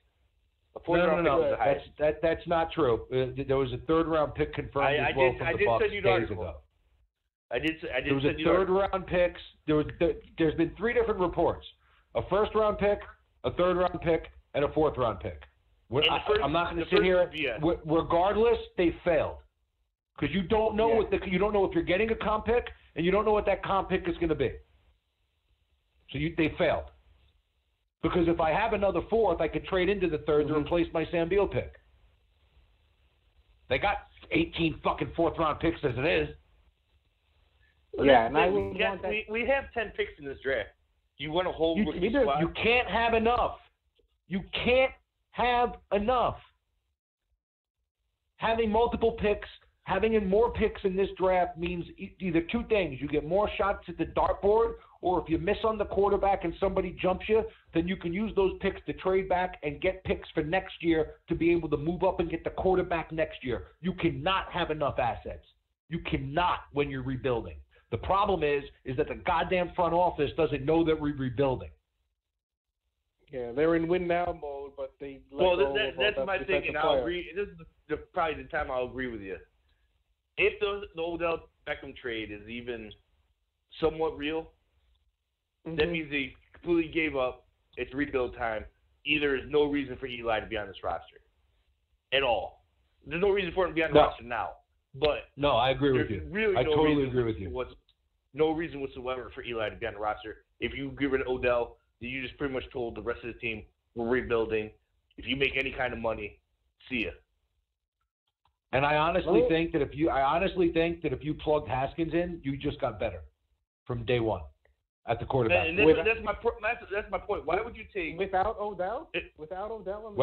No. That's not true. There was a 3rd round pick confirmed as well from the Bucks days ago. There was a 3rd round picks. There's been 3 different reports: a 1st round pick, a 3rd round pick, and a 4th round pick. I'm not going to sit here. Regardless, they failed. because you don't know you don't know if you're getting a comp pick, and you don't know what that comp pick is going to be. So they failed. Because if I have another fourth, I could trade into the third to replace my Sam Beal pick. They got 18 fucking fourth-round picks as it is. Yeah, and we have 10 picks in this draft. You want to hold rookie squad? You can't have enough. You can't have enough. Having multiple picks, having more picks in this draft means either two things. You get more shots at the dartboard, or if you miss on the quarterback and somebody jumps you, then you can use those picks to trade back and get picks for next year to be able to move up and get the quarterback next year. You cannot have enough assets. You cannot when you're rebuilding. The problem is that the goddamn front office doesn't know that we're rebuilding. Yeah, they're in win now mode, but they that's my thing, and I'll agree. This is probably the time I'll agree with you. If the Odell Beckham trade is even somewhat real, that means they completely gave up. It's rebuild time. Either there's no reason for Eli to be on this roster at all. There's no reason for him to be on the roster now. But no, I agree with you. Really I totally agree with you. No reason whatsoever for Eli to be on the roster. If you get rid of Odell, then you just pretty much told the rest of the team, we're rebuilding. If you make any kind of money, see ya. And I honestly think that if you plugged Haskins in, you just got better from day one at the quarterback. And that's my point. Why would you take without Odell? Without Odell?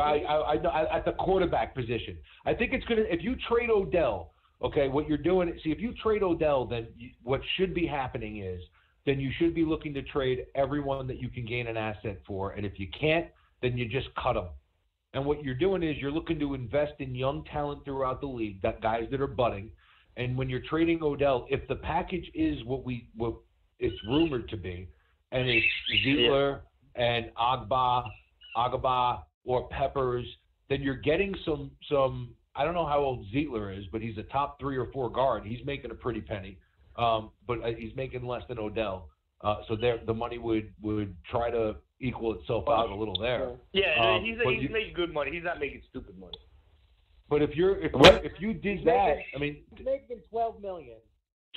At the quarterback position, I think it's gonna. If you trade Odell, okay, what you're doing. See, if you trade Odell, then what should be happening is then you should be looking to trade everyone that you can gain an asset for, and if you can't, then you just cut them. And what you're doing is you're looking to invest in young talent throughout the league, that guys that are budding. And when you're trading Odell, if the package is what it's rumored to be, and it's Ziegler and Agaba or Peppers, then you're getting some. I don't know how old Ziegler is, but he's a top 3 or 4 guard. He's making a pretty penny, but he's making less than Odell. So the money would try to equal itself out a little there. Yeah, he's making good money. He's not making stupid money. But if you did that, I mean, he's making $12 million.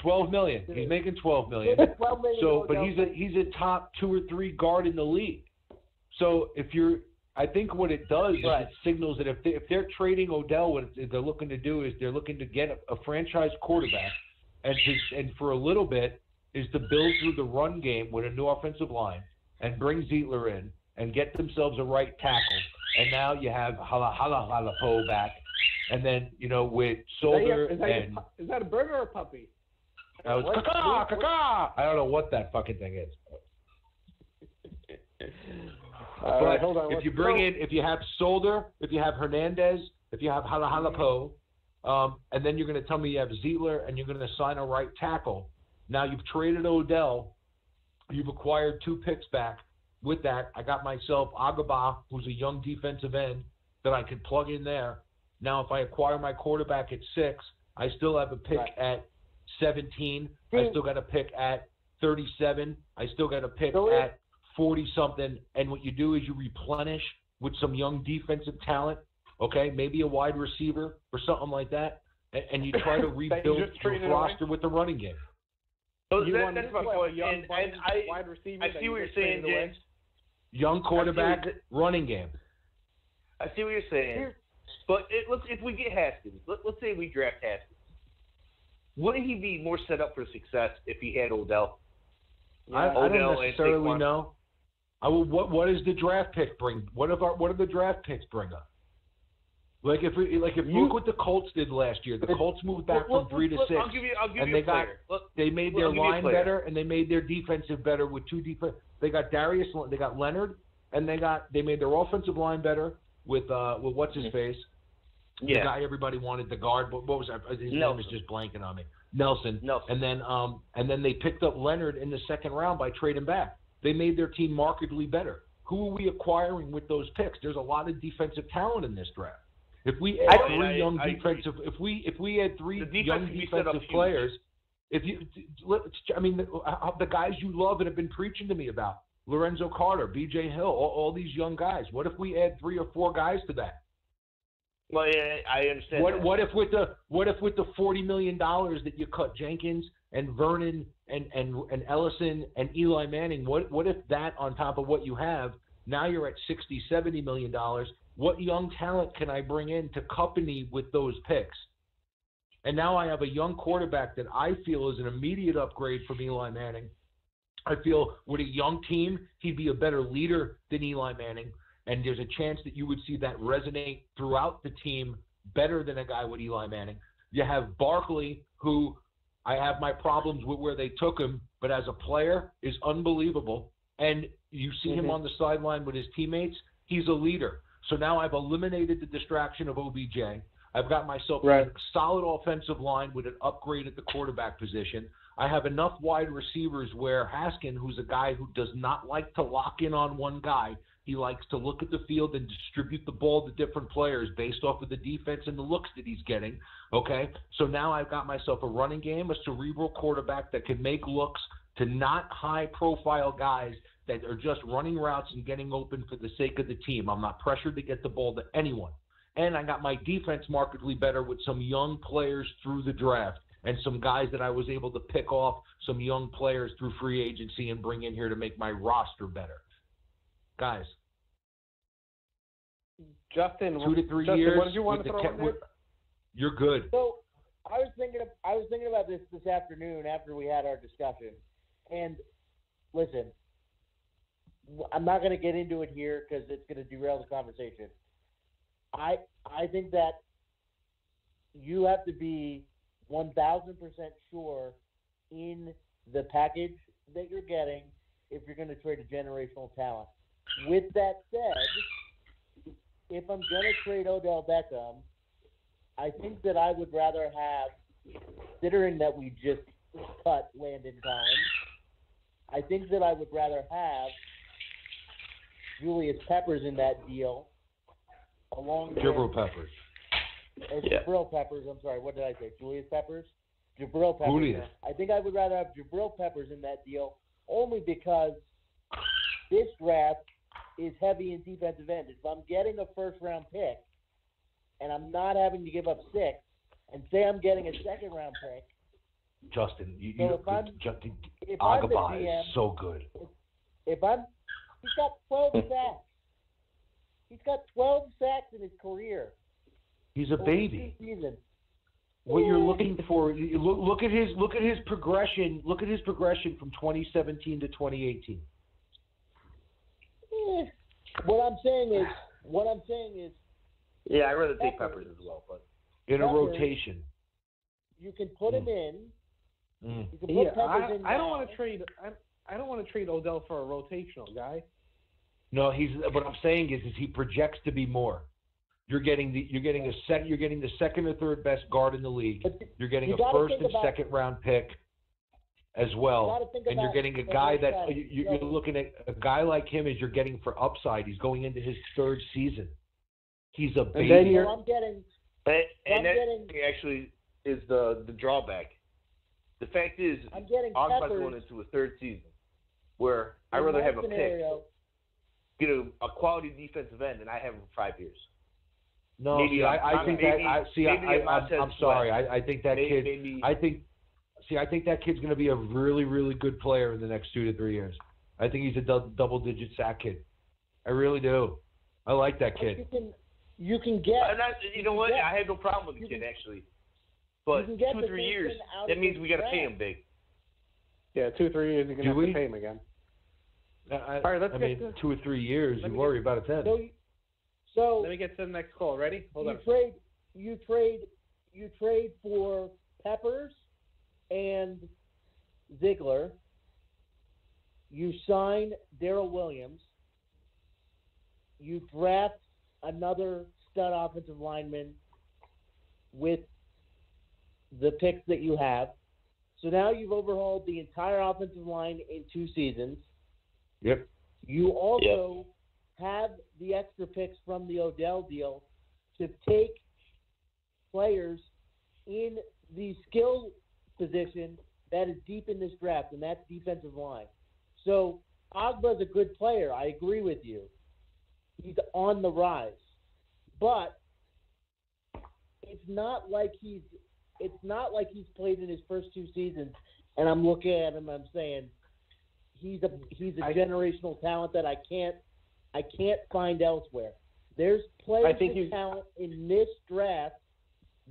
$12 million. He's making $12 million. $12 million. So, but he's a top 2 or 3 guard in the league. So I think what it does is it signals that if they're trading Odell, what they're looking to do is they're looking to get a franchise quarterback, and for a little bit is to build through the run game with a new offensive line and bring Ziegler in and get themselves a right tackle. And now you have Halalapo back, and then with Solder is that a bird or a puppy? I don't know what that fucking thing is. All right, hold on. If you have Solder, if you have Hernandez, if you have Halalapo, and then you're going to tell me you have Ziegler and you're going to sign a right tackle. Now you've traded Odell. You've acquired 2 picks back. With that, I got myself Agaba, who's a young defensive end that I could plug in there. Now, if I acquire my quarterback at 6, I still have a pick at 17. I still got a pick at 37. I still got a pick at 40-something. And what you do is you replenish with some young defensive talent, okay, maybe a wide receiver or something like that, and you try to rebuild your roster with the running game. So that's my point. And wide receiver. I see what you're saying, James. Young quarterback, running game. I see what you're saying. But if we get Haskins, let's say we draft Haskins, wouldn't he be more set up for success if he had Odell? I don't necessarily know. What does the draft pick bring? What do the draft picks bring up? Like if look what the Colts did last year. The Colts moved back from 3 to 6, I'll give you they made their line better and they made their defensive better with 2 defense. They got they got Leonard, and they made their offensive line better with what's his face, the guy everybody wanted, the guard. What was that? His name is just blanking on me. Nelson. And then they picked up Leonard in the 2nd round by trading back. They made their team markedly better. Who are we acquiring with those picks? There's a lot of defensive talent in this draft. If we add if we add 3 young defensive players, the guys you love and have been preaching to me about, Lorenzo Carter, B.J. Hill, all these young guys. What if we add 3 or 4 guys to that? Well, yeah, I understand. What if with the $40 million that you cut Jenkins and Vernon and Ellison and Eli Manning, what if that on top of what you have, now you're at $60-70 million? What young talent can I bring in to accompany with those picks? And now I have a young quarterback that I feel is an immediate upgrade from Eli Manning. I feel with a young team, he'd be a better leader than Eli Manning. And there's a chance that you would see that resonate throughout the team better than a guy with Eli Manning. You have Barkley, who I have my problems with where they took him, but as a player is unbelievable. And you see him on the sideline with his teammates. He's a leader. So now I've eliminated the distraction of OBJ. I've got myself a solid offensive line with an upgrade at the quarterback position. I have enough wide receivers where Haskin, who's a guy who does not like to lock in on one guy, he likes to look at the field and distribute the ball to different players based off of the defense and the looks that he's getting, okay? So now I've got myself a running game, a cerebral quarterback that can make looks to not high-profile guys that are just running routes and getting open for the sake of the team. I'm not pressured to get the ball to anyone. And I got my defense markedly better with some young players through the draft and some guys that I was able to pick off, some young players through free agency and bring in here to make my roster better. Guys. Justin, 2 to 3 years. What did you want to throw in there? You're good. So I was thinking about this afternoon after we had our discussion. And listen, I'm not going to get into it here because it's going to derail the conversation. I think that you have to be 1,000% sure in the package that you're getting if you're going to trade a generational talent. With that said, if I'm going to trade Odell Beckham, I think that I would rather have, considering that we just cut Landon Collins, I think that I would rather have Julius Peppers in that deal along with Jabril Peppers. Jabril Peppers, I'm sorry, what did I say? Julius Peppers? Jabril Peppers. Julius. I think I would rather have Jabril Peppers in that deal only because this draft is heavy in defensive end. If I'm getting a first-round pick and I'm not having to give up 6, and say I'm getting a second-round pick, Justin, if Agaba is so good. He's got 12 sacks. He's got 12 sacks in his career. He's a baby. What you're looking for, look at his progression. Look at his progression from 2017 to 2018. What I'm saying is. Yeah, I'd rather take Peppers as well, but in a rotation. You can put him in. Mm. You can put Peppers in. I don't want to trade. I don't want to trade Odell for a rotational guy. No, what I'm saying is he projects to be more. You're getting the second or third best guard in the league. You're getting a first and second round pick as well, and you're getting a guy that you're looking at a guy like him as you're getting for upside. He's going into his 3rd season. He's a baby. And then I'm getting. Actually is the drawback. The fact is, Ogba's going into a 3rd season where I'd rather have a pick, get a quality defensive end, than I have him for 5 years. No, I'm sorry. I think that kid. I think that kid's going to be a really, really good player in the next 2 to 3 years. I think he's a double-digit sack kid. I really do. I like that kid. You can get. You know what? I have no problem with the kid actually, but 2 or 3 years. That means we got to pay him big. Yeah, 2 or 3 years you're going to have to pay him again. All right, let's get 2 or 3 years. You worry about it then. So let me get to the next call. Ready? Hold on. You trade for Peppers and Ziegler. You sign Darrell Williams. You draft another stud offensive lineman with the picks that you have. So now you've overhauled the entire offensive line in 2 seasons. Yep. You also have the extra picks from the Odell deal to take players in the skill position that is deep in this draft, and that's defensive line. So Ogba's a good player. I agree with you. He's on the rise. But not like he's played in his first 2 seasons, and I'm looking at him. I'm saying he's a generational talent that I can't find elsewhere. There's players with talent in this draft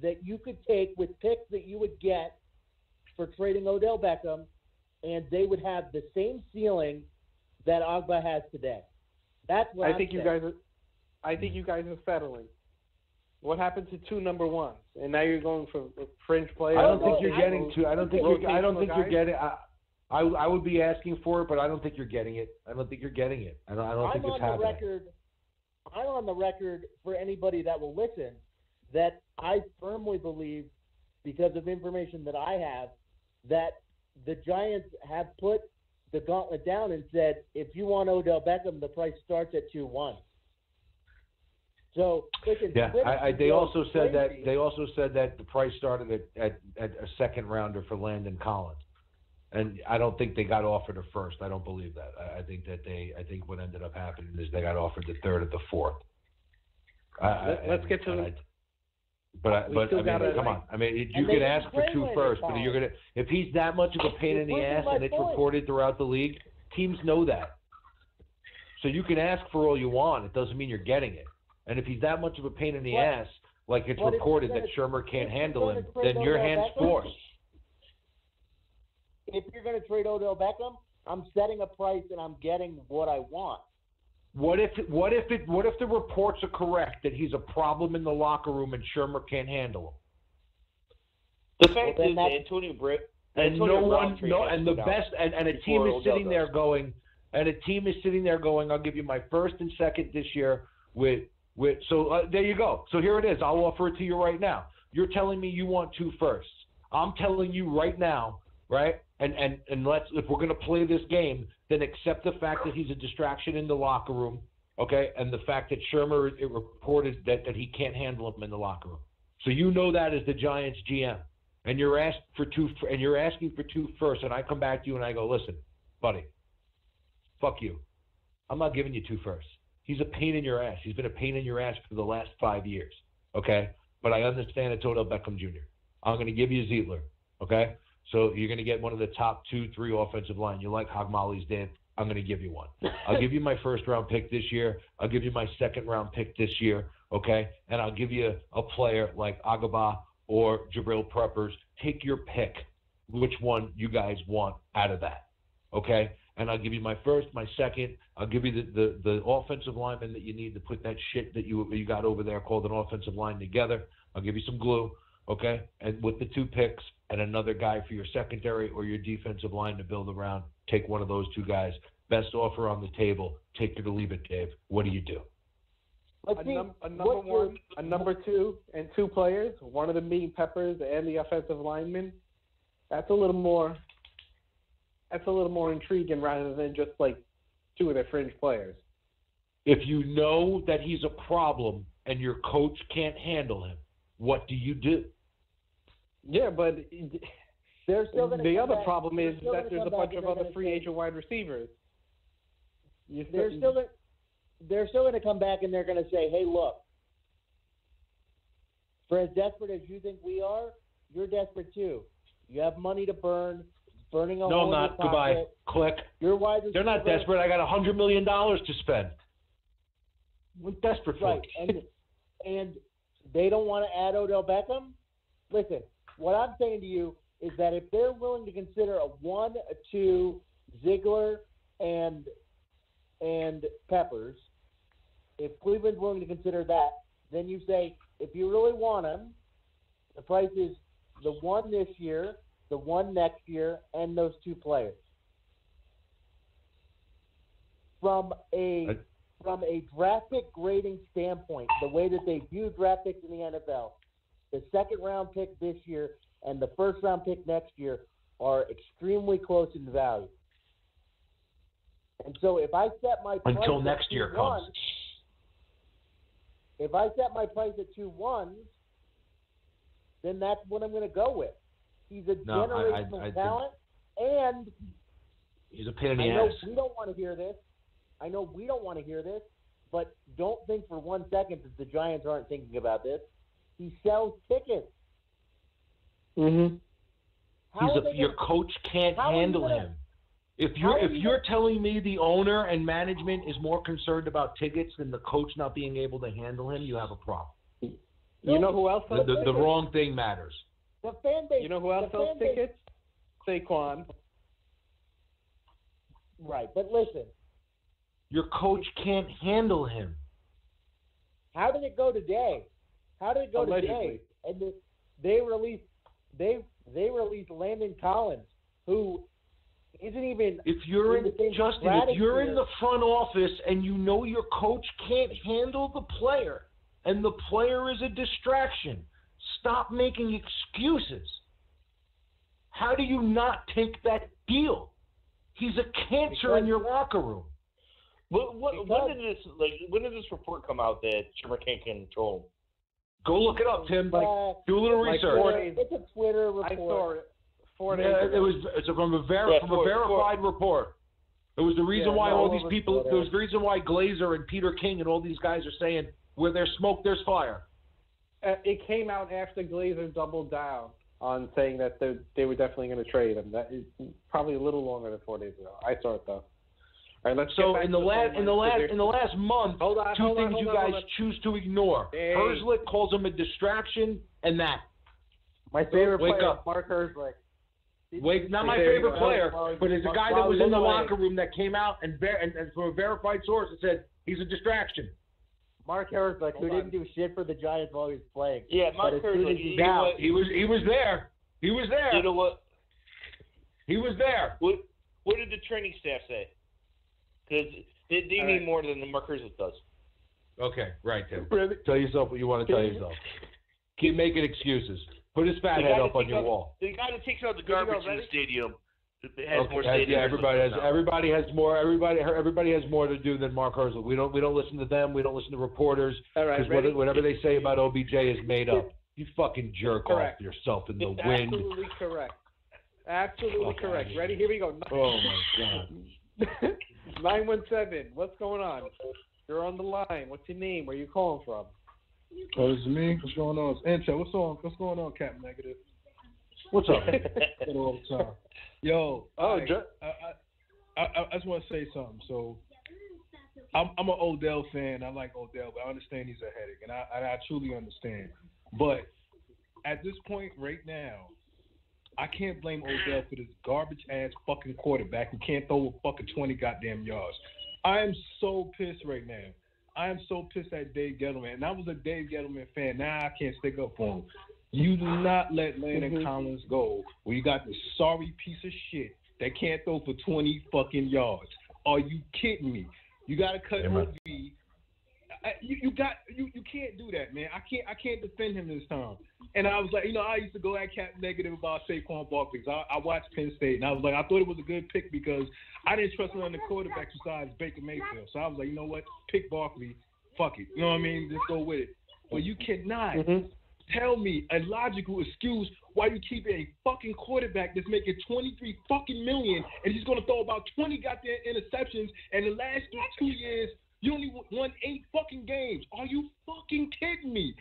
that you could take with picks that you would get for trading Odell Beckham, and they would have the same ceiling that Agba has today. That's what I think you guys are settling. What happened to 2 number ones? And now you're going for fringe players. I don't think you're getting 2. I don't think you're getting. I would be asking for it, but I don't think you're getting it. I don't think you're getting it. I don't think it's happening. I'm on the record for anybody that will listen that I firmly believe, because of information that I have, that the Giants have put the gauntlet down and said, if you want Odell Beckham, the price starts at 2-1. So listen, they also said that the price started at a second rounder for Landon Collins, and I don't think they got offered a first. I don't believe that. I think what ended up happening is they got offered the third or the fourth. Let's get to the. But come on. I mean, you can ask for 2 first, but if he's that much of a pain in the ass and it's reported throughout the league, teams know that. So you can ask for all you want. It doesn't mean you're getting it. And if he's that much of a pain in the ass, like it's reported that Shermer can't handle him, then your hand's forced. If you're going to trade Odell Beckham, I'm setting a price and I'm getting what I want. What if the reports are correct that he's a problem in the locker room and Shermer can't handle him? The fact is Antonio Britt and a team is sitting there going, I'll give you my first and second this year there you go. So here it is. I'll offer it to you right now. You're telling me you want 2 firsts. I'm telling you right now, right? And if we're going to play this game, then accept the fact that he's a distraction in the locker room, okay? And the fact that Shermer it reported that he can't handle him in the locker room. So you know that as the Giants GM, and you're asking for 2 firsts, and I come back to you and I go, listen, buddy, fuck you. I'm not giving you 2 firsts. He's a pain in your ass. He's been a pain in your ass for the last 5 years, okay? But I understand it's Odell Beckham Jr. I'm going to give you Zietler, okay? So you're going to get one of the top 2-3 offensive line. You like Hogmolly's dad? I'm going to give you one. I'll give you my first-round pick this year. I'll give you my second-round pick this year, okay? And I'll give you a player like Agaba or Jabril Peppers. Take your pick, which one you guys want out of that, okay? And I'll give you my first, my second. I'll give you the offensive lineman that you need to put that shit that you got over there called an offensive line together. I'll give you some glue, okay? And with the 2 picks and another guy for your secondary or your defensive line to build around, take one of those 2 guys. Best offer on the table. Take it or leave it, Dave. What do you do? A number 1, a number 2, and 2 players, one of them being Peppers and the offensive lineman. That's a little more intriguing rather than just like 2 of their fringe players. If you know that he's a problem and your coach can't handle him, what do you do? Yeah, but they're still the other problem is that there's a bunch of other free agent wide receivers. They're still going to come back and they're going to say, hey, look, for as desperate as you think we are, you're desperate too. You have money to burn. Burning a hole in your pocket. Goodbye. Click. They're not desperate. I got $100 million to spend. We're desperate for it. And they don't want to add Odell Beckham? Listen, what I'm saying to you is that if they're willing to consider a 1, a 2, Ziegler, and Peppers, if Cleveland's willing to consider that, then you say, if you really want him, the price is the 1 this year, the 1 next year, and those 2 players. From a draft pick grading standpoint, the way that they view draft picks in the NFL, the second-round pick this year and the first-round pick next year are extremely close in value. And so if I set my price until next year comes, if I set my price at 2-1, then that's what I'm going to go with. He's a generational talent, and he's a pain in the ass. I know we don't want to hear this. But don't think for 1 second that the Giants aren't thinking about this. He sells tickets. Mm-hmm. Your coach can't handle him. If you're telling me the owner and management is more concerned about tickets than the coach not being able to handle him, you have a problem. You know who else sells tickets? The wrong thing matters. The fan base. You know who else sells tickets? Saquon. Right, but listen. Your coach can't handle him. How did it go today? Allegedly. And they released Landon Collins, who isn't even. If you're in the front office and you know your coach can't handle the player, and the player is a distraction, stop making excuses. How do you not take that deal? He's a cancer in your locker room. When did this report come out that Trimmer can't control him? Go look it up, Tim. Do a little research. It's a Twitter report. I saw it 4 days ago. It's from a verified report. It was the reason why all these people. There was the reason why Glazer and Peter King and all these guys are saying, "Where there's smoke, there's fire." It came out after Glazer doubled down on saying that they were definitely going to trade him. That is probably a little longer than 4 days ago. I saw it though. All right, let's so in the last month, two things you guys choose to ignore. Hey. Herzlich calls him a distraction, and that. My favorite Wake player, up. Mark Herzlich. Not my favorite player, but it's a guy that was in the locker room that came out and from a verified source and said he's a distraction. Mark Herzlich, who didn't do shit for the Giants while he was playing. Yeah, Mark Herzlich. He was there. He was there. You know what? He was there. What did the training staff say? Because they need more than the Mark Herzlich does. Okay, right, Tim. Tell yourself what you want to tell yourself. Keep making excuses. Put his fat head up on your wall. The guy that takes out the garbage in the stadium has more stadium. Yeah, everybody has more to do than Mark Herzlich. We don't listen to them. We don't listen to reporters. All right, because whatever they say about OBJ is made up. You fucking jerk off yourself in the wind. Absolutely correct. Absolutely correct. Ready? Here we go. Oh my God. 917. What's going on? You're on the line. What's your name? Where are you calling from? Oh, this is me. What's going on? Ancho, what's going on, Cap Negative? What's up? All the time. Yo, I just want to say something. So, I'm an Odell fan. I like Odell, but I understand he's a headache, and I truly understand. But at this point right now, I can't blame Odell for this garbage-ass fucking quarterback who can't throw a fucking 20 goddamn yards. I am so pissed right now. I am so pissed at Dave Gettleman. And I was a Dave Gettleman fan. Now I can't stick up for him. You do not let Landon Collins go when you got this sorry piece of shit that can't throw for 20 fucking yards. Are you kidding me? You got to cut OB. You can't do that, man. I can't defend him this time. And I was like, I used to go at Cap Negative about Saquon Barkley. I watched Penn State, and I was like, I thought it was a good pick because I didn't trust none of the quarterbacks besides Baker Mayfield. So I was like, you know what? Pick Barkley. Fuck it. You know what I mean? Just go with it. But you cannot tell me a logical excuse why you keep a fucking quarterback that's making $23 fucking million and he's going to throw about 20 goddamn interceptions, and the last 2 years you only won 8 fucking games. Are you fucking kidding me?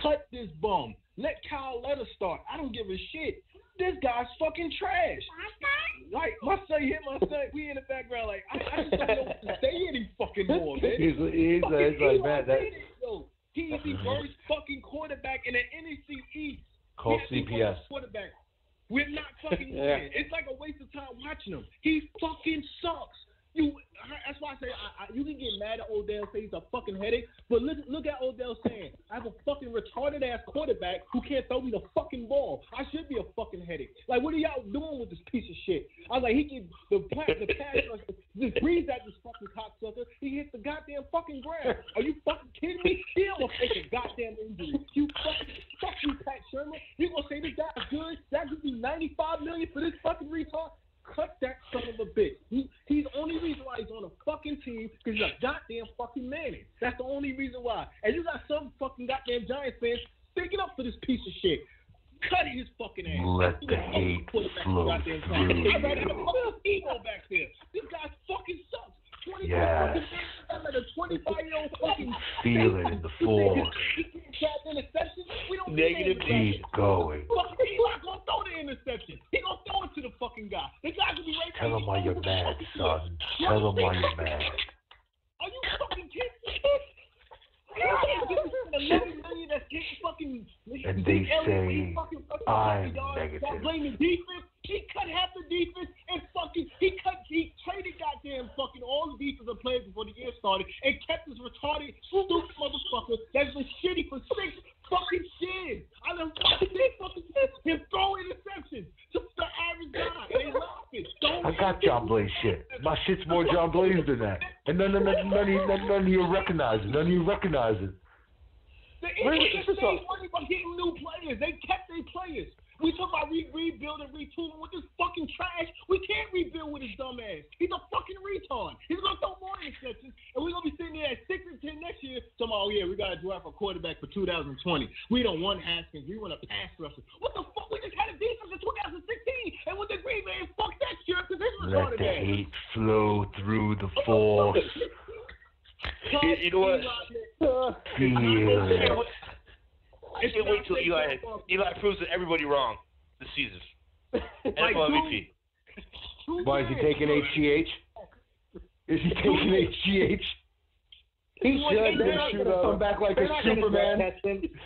Cut this bum. Let Kyle Letter start. I don't give a shit. This guy's fucking trash. Like, my son, we in the background, like, I just don't know what to say any fucking more, man. He's like, man, that... He's the worst fucking quarterback in the NFC East. Call CPS. Quarterback. We're not fucking winning. It's like a waste of time watching him. He fucking sucks. That's why I say you can get mad at Odell, say he's a fucking headache, but look at Odell saying, I have a fucking retarded ass quarterback who can't throw me the fucking ball. I should be a fucking headache. Like, what are y'all doing with this piece of shit? I was like, he can the pass just breathes at this fucking cocksucker. He hits the goddamn fucking ground. Are you fucking kidding me? He almost take a goddamn injury. Fuck you, Pat Shermer. You gonna say this guy's good? That could be $95 million for this fucking retard? Cut that son of a bitch. He's the only reason why he's on a fucking team because he's a goddamn fucking man. That's the only reason why. And you got some fucking goddamn Giants fans sticking up for this piece of shit. Cut his fucking ass. Let the hate flow through. Ego back there. This guy fucking sucks. Yes. Like a 25-year-old fucking feel it in the force. We don't negative Keep going. Fucking Eli gonna throw the interception. He gonna throw it to the fucking guy. The guy gonna be right there. Tell him why you're mad, son. Tell him why you're mad. Are you fucking kidding me? $11 million that's getting fucking. And they say I'm negative. Stop blaming defense. He cut half the defense and fucking he traded goddamn fucking all the defensive players before the year started and kept this retarded stupid motherfucker that's been shitty for 6 fucking years. I done fucking him throw interceptions to the average guy. And they laughing. I got John Blaze shit. My shit's more John Blaze than that. And none of you recognize it. None of you recognize it. The Eagles saved money by getting new players. They kept their players. We talk about rebuilding, retooling with this fucking trash. We can't rebuild with his dumb ass. He's a fucking retard. He's gonna throw more interceptions, and we're gonna be sitting there at 6-10 next year. Talking about, oh yeah, we gotta draft a quarterback for 2020. We don't want Haskins. We want a pass rusher. What the fuck? We just had a defense in 2016, and with the Green Bay, fuck that shit because this was Let the hate flow through the force. You know what? Feel it. I can't wait till Eli proves that everybody wrong this season. NFL MVP. Why is he taking HGH? Is he taking HGH? He should. They should come back like a Superman.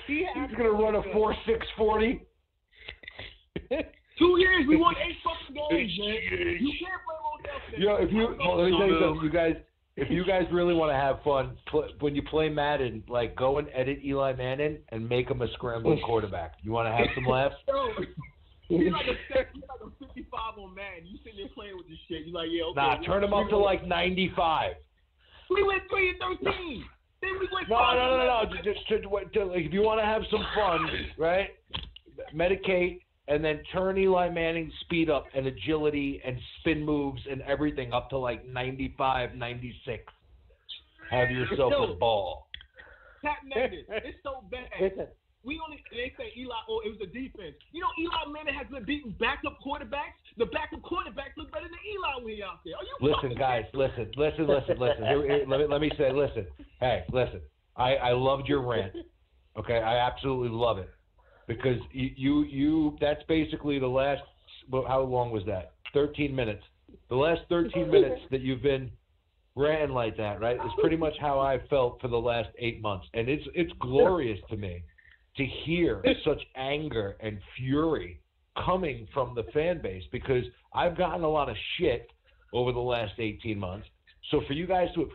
He's gonna run a 4.640. 2 years, we won 8 fucking games, man. You can't play Odell for that. Yo, let me tell you something, you guys. If you guys really want to have fun, when you play Madden, like go and edit Eli Manning and make him a scrambling quarterback. You want to have some laughs? He's like a 55 on Madden. You sitting there playing with this shit. You like, yeah, okay. Nah, turn him up to like 95. We went 3-13. Then we went. No. Just if you want to have some fun, right? Medicate. And then turn Eli Manning's speed up and agility and spin moves and everything up to like 95, 96. Have yourself a ball. Pat Manning, it's so bad. Listen. They say Eli, it was the defense. You know, Eli Manning has been beating backup quarterbacks. The backup quarterbacks look better than Eli when he's out there. Are you listen, guys, listen. Here, let me say, listen. Hey, listen. I loved your rant. Okay, I absolutely love it. Because you that's basically the last, how long was that? 13 minutes. The last 13 minutes that you've been ranting like that, right, is pretty much how I felt for the last 8 months. And it's glorious to me to hear such anger and fury coming from the fan base because I've gotten a lot of shit over the last 18 months. So for you guys to have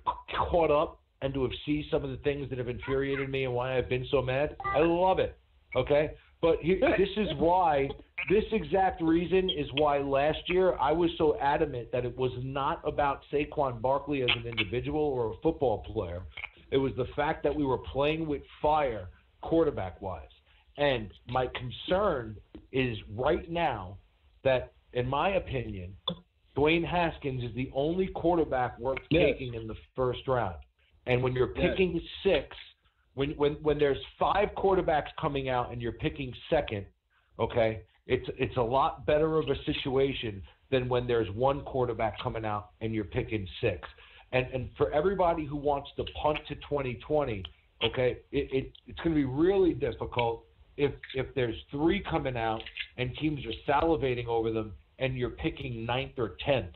caught up and to have seen some of the things that have infuriated me and why I've been so mad, I love it. Okay, but this exact reason is why last year I was so adamant that it was not about Saquon Barkley as an individual or a football player. It was the fact that we were playing with fire quarterback-wise. And my concern is right now that, in my opinion, Dwayne Haskins is the only quarterback worth taking in the first round. And when you're picking 6, when there's 5 quarterbacks coming out and you're picking second, okay, it's a lot better of a situation than when there's 1 quarterback coming out and you're picking 6. And for everybody who wants to punt to 2020, okay, it's going to be really difficult if there's 3 coming out and teams are salivating over them and you're picking 9th or 10th.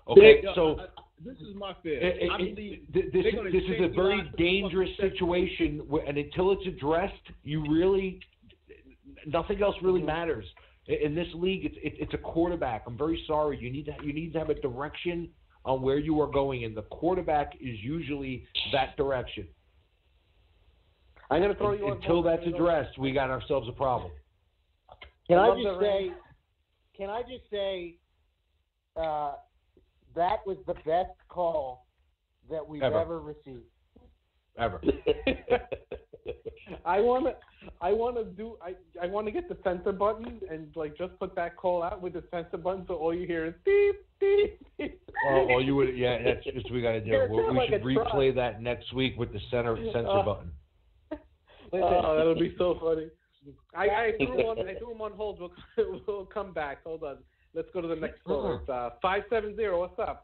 Okay, so this is my fear. This is a very dangerous situation, and until it's addressed, nothing else really matters. In this league, it's a quarterback. I'm very sorry. You need to have a direction on where you are going, and the quarterback is usually that direction. I'm going to throw you until that's addressed. We got ourselves a problem. Can I just say? That was the best call that we've ever received. Ever. I want to get the censor button and like just put that call out with the censor button, so all you hear is beep beep beep. Oh, you would, yeah. That's what we got to do. We should replay that next week with the censor button. Oh, that'll be so funny. I threw him on hold. We'll come back. Hold on. Let's go to the next caller. It's 570. What's up?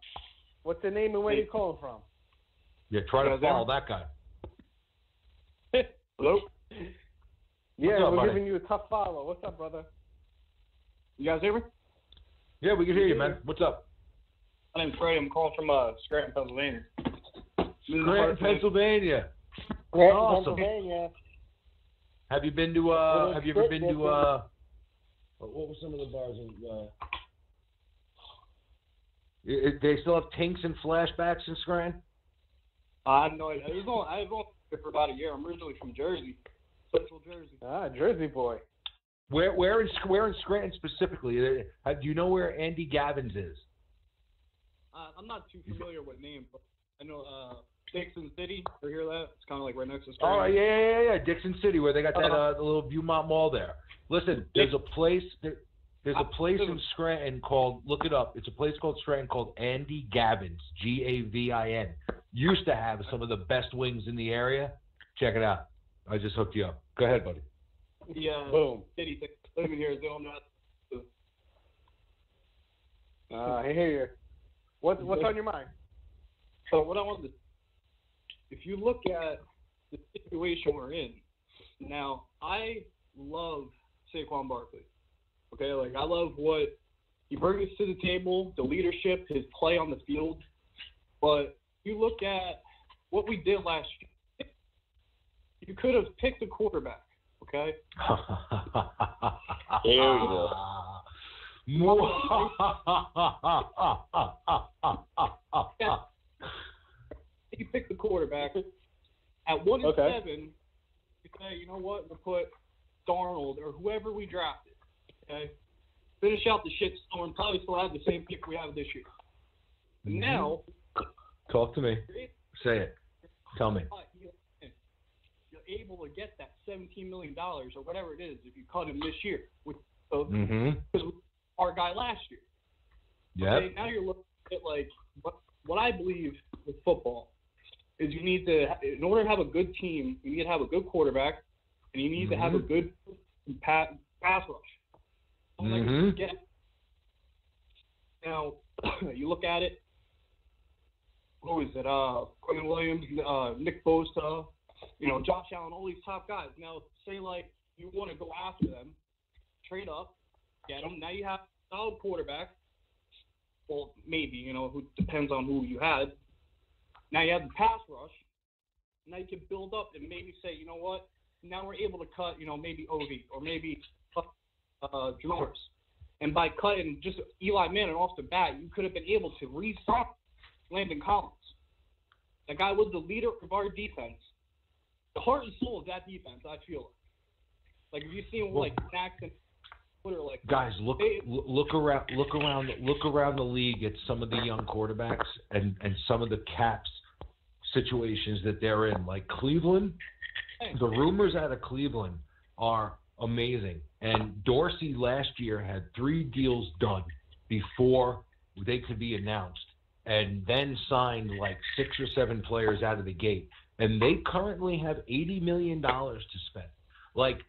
What's your name and where you calling from? Yeah, try to follow that guy. Hello? Yeah, up, we're buddy? giving you a tough follow. What's up, brother? You guys hear me? Yeah, we can hear you, man. What's up? My name's Freddie. I'm calling from Scranton, Pennsylvania. Scranton, Pennsylvania. Scranton, Awesome. Pennsylvania. Have you been to? Have you ever been to? What were some of the bars in? They still have Tinks and Flashbacks in Scranton? I have no idea. I was on here for about a year. I'm originally from Jersey, Central Jersey. Ah, Jersey boy. Where in Scranton specifically? Do you know where Andy Gavin's is? I'm not too familiar with names, but I know Dixon City. You hear that? It's kind of like right next to Scranton. Oh yeah. Dixon City, where they got that the little Viewmont Mall there. Listen, there's a place. There's a place in Scranton called. Look it up. It's a place called Scranton called Andy Gavin's. Gavin. Used to have some of the best wings in the area. Check it out. I just hooked you up. Go ahead, buddy. Yeah. Boom. City living here, they don't know. I hear you. What's on your mind? So what I wanted to, if you look at the situation we're in now, I love Saquon Barkley. Okay, like I love what he brings to the table, the leadership, his play on the field. But you look at what we did last year. You could have picked a quarterback. Okay. There we go. You pick the quarterback at 1-7. You say, you know what? We'll put Darnold or whoever we drafted. Okay, finish out the shitstorm. Probably still have the same pick we have this year. Mm-hmm. Now, talk to me. Say it. Tell me. You're able to get that $17 million or whatever it is if you cut him this year with our guy last year. Yeah. Okay, now you're looking at like what I believe with football is you need to, in order to have a good team, you need to have a good quarterback and you need to have a good pass rush. Now you look at it. Who is it? Quinn Williams, Nick Bosa, Josh Allen, all these top guys. Now, say like you want to go after them, trade up, get them. Now you have a solid quarterback. Well, maybe, who depends on who you had. Now you have the pass rush. Now you can build up and maybe say, you know what? Now we're able to cut, maybe Ovi or maybe Janoris. And by cutting just Eli Manning off the bat, you could have been able to restock Landon Collins. That guy was the leader of our defense. The heart and soul of that defense, I feel like if you see him like Max and Twitter, like guys, look around the league at some of the young quarterbacks and some of the caps situations that they're in. Like Cleveland, the rumors out of Cleveland are amazing. And Dorsey last year had 3 deals done before they could be announced, and then signed like 6 or 7 players out of the gate. And they currently have $80 million to spend. Like,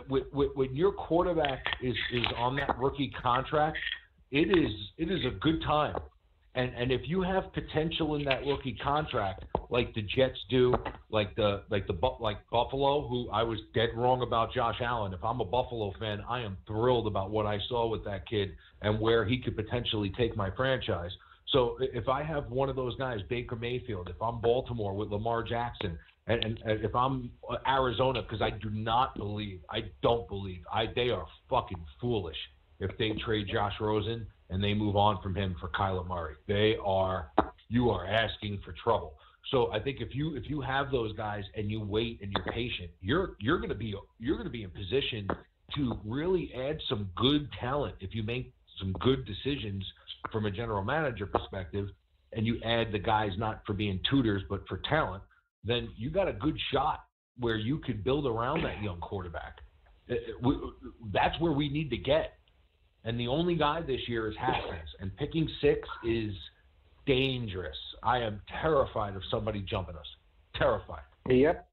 when your quarterback is on that rookie contract, it is a good time. And if you have potential in that rookie contract, like the Jets do, like Buffalo, who I was dead wrong about Josh Allen. If I'm a Buffalo fan, I am thrilled about what I saw with that kid and where he could potentially take my franchise. So if I have one of those guys, Baker Mayfield, if I'm Baltimore with Lamar Jackson, and if I'm Arizona, because I don't believe, they are fucking foolish if they trade Josh Rosen and they move on from him for Kyler Murray. You are asking for trouble. So I think if you have those guys and you wait and you're patient, you're going to be in position to really add some good talent if you make some good decisions from a general manager perspective, and you add the guys not for being tutors but for talent, then you got a good shot where you could build around that young quarterback. That's where we need to get. And the only guy this year is Haskins, and picking 6 is dangerous. I am terrified of somebody jumping us. Terrified. Yep.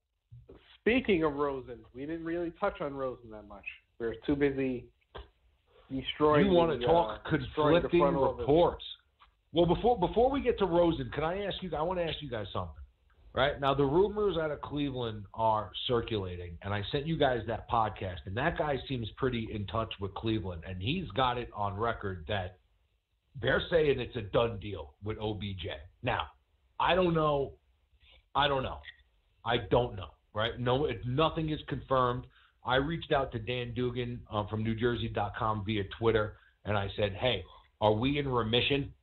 Speaking of Rosen, we didn't really touch on Rosen that much. We were too busy destroying. You want to talk conflicting reports? Well, before we get to Rosen, can I ask you? I want to ask you guys something. right? Now, the rumors out of Cleveland are circulating, and I sent you guys that podcast, and that guy seems pretty in touch with Cleveland, and he's got it on record that they're saying it's a done deal with OBJ. Now, I don't know, right? No, nothing is confirmed. I reached out to Dan Dugan from NewJersey.com via Twitter, and I said, hey, are we in remission?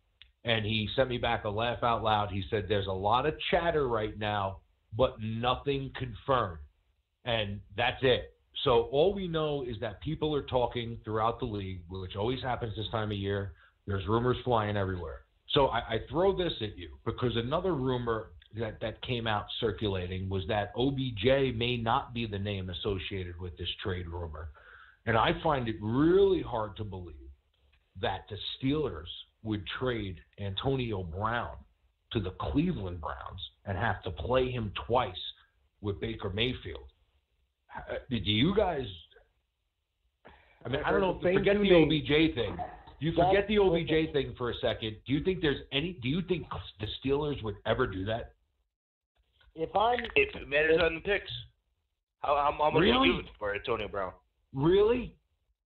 And he sent me back a laugh out loud. He said, there's a lot of chatter right now, but nothing confirmed. And that's it. So all we know is that people are talking throughout the league, which always happens this time of year. There's rumors flying everywhere. So I throw this at you because another rumor that came out circulating was that OBJ may not be the name associated with this trade rumor. And I find it really hard to believe that the Steelers would trade Antonio Brown to the Cleveland Browns and have to play him twice with Baker Mayfield. Do you guys – I mean, I don't know. Forget the OBJ thing. You forget the OBJ thing for a second. Do you think the Steelers would ever do that? If it matters on the picks. How much are you giving for Antonio Brown? Really?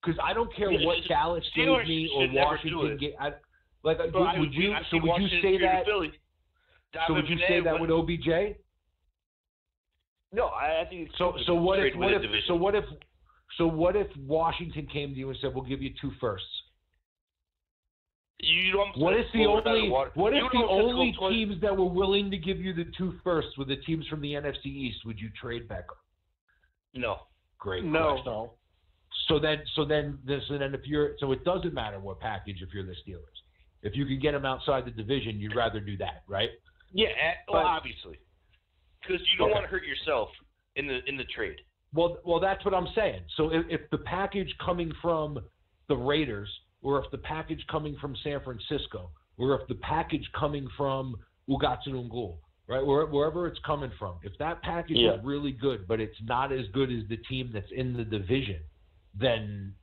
Because I don't care what Dallas gave me or Washington gave. Would you say that? So would you say that with OBJ? No, I think it's so. What if Washington came to you and said, "We'll give you 2 firsts"? What if the only teams that were willing to give you the 2 firsts were the teams from the NFC East? Would you trade Beckham? No. Great. No. Question. So then it doesn't matter what package if you're the Steelers. If you can get them outside the division, you'd rather do that, right? Yeah, obviously, because you don't want to hurt yourself in the trade. Well, that's what I'm saying. So if the package coming from the Raiders, or if the package coming from San Francisco, or if the package coming from Ugatsunungul, right, wherever it's coming from, if that package is really good, but it's not as good as the team that's in the division, then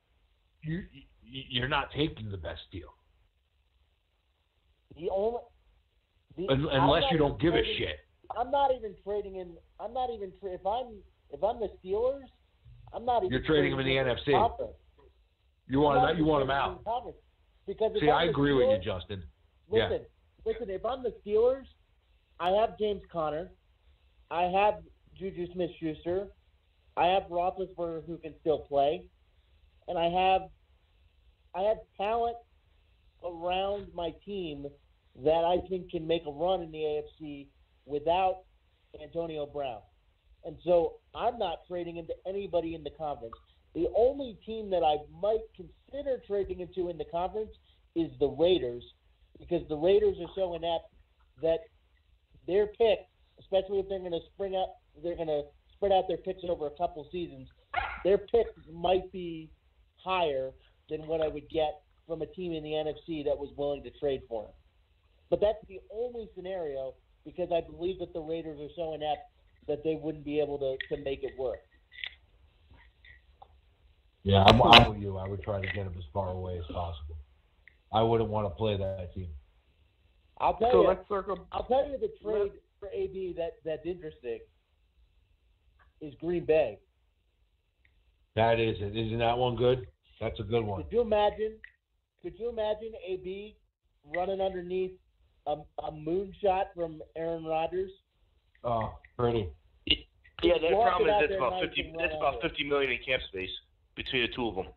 you're not taking the best deal. Unless you don't give a shit. I'm not even trading in. I'm not even if I'm the Steelers, I'm not even. You're trading them in the NFC. Conference. You want them out. Because I agree with you, Justin. Listen. If I'm the Steelers, I have James Conner, I have Juju Smith-Schuster, I have Roethlisberger who can still play, and I have talent around my team that I think can make a run in the AFC without Antonio Brown. And so I'm not trading into anybody in the conference. The only team that I might consider trading into in the conference is the Raiders, because the Raiders are so inept that their pick, especially if they're going to spread out their picks over a couple seasons, their pick might be higher than what I would get from a team in the NFC that was willing to trade for him. But that's the only scenario, because I believe that the Raiders are so inept that they wouldn't be able to make it work. Yeah, I'm with you. I would try to get him as far away as possible. I wouldn't want to play that team. I'll tell you the trade for AB that's interesting is Green Bay. That is it. Isn't that one good? That's a good one. Could you imagine AB running underneath a moonshot from Aaron Rodgers? Oh, pretty. Yeah, the problem is it's about $50 million in cap space between the two of them.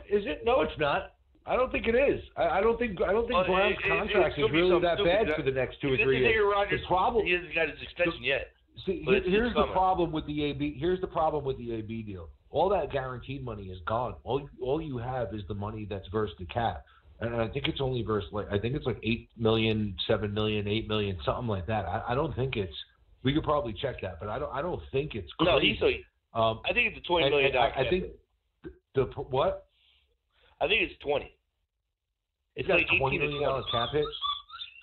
Is it? No, it's not. I don't think it is. I don't think Brown's contract is really that bad for the next 2 or 3 years. The problem, he hasn't got his extension yet. See, here's the problem with the AB. Here's the problem with the AB deal. All that guaranteed money is gone. All you have is the money that's versus the cap, and I think it's only versus I think it's like $8 million, $7 million, $8 million, something like that. I don't think it's. We could probably check that, but I don't think it's crazy. No, I think it's a $20 million cap. I think the what? I think it's 20. It's got a $20 million cap hit.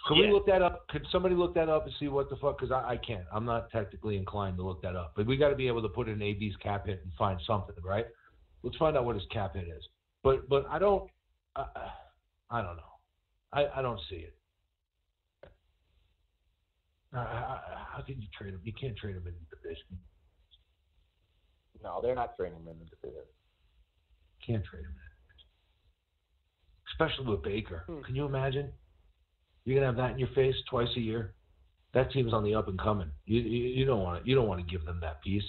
Can we look that up? Could somebody look that up and see what the fuck? Because I can't. I'm not technically inclined to look that up. But we got to be able to put in AB's cap hit and find something, right? Let's find out what his cap hit is. But I don't know. I don't see it. How can you trade him? You can't trade him in the division. No, they're not trading him in the division. Can't trade him in the division. Especially with Baker. Can you imagine? You're gonna have that in your face twice a year. That team's on the up and coming. You don't want to. You don't want to give them that piece.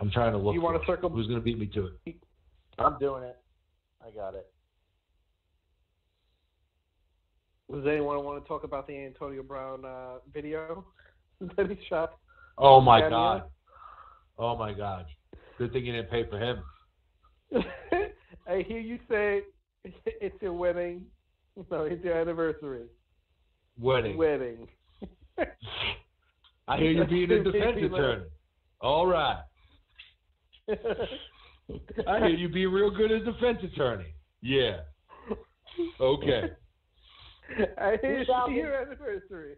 I'm trying to look. You want to circle? Who's going to beat me to it? I'm doing it. I got it. Does anyone want to talk about the Antonio Brown video that he shot? Oh my God! Oh my God! Good thing you didn't pay for him. I hear you say it's your wedding. No, it's your anniversary. Wedding. I hear you being a defense attorney. All right. I hear you being real good as a defense attorney. Yeah. Okay. I hear it's your anniversary.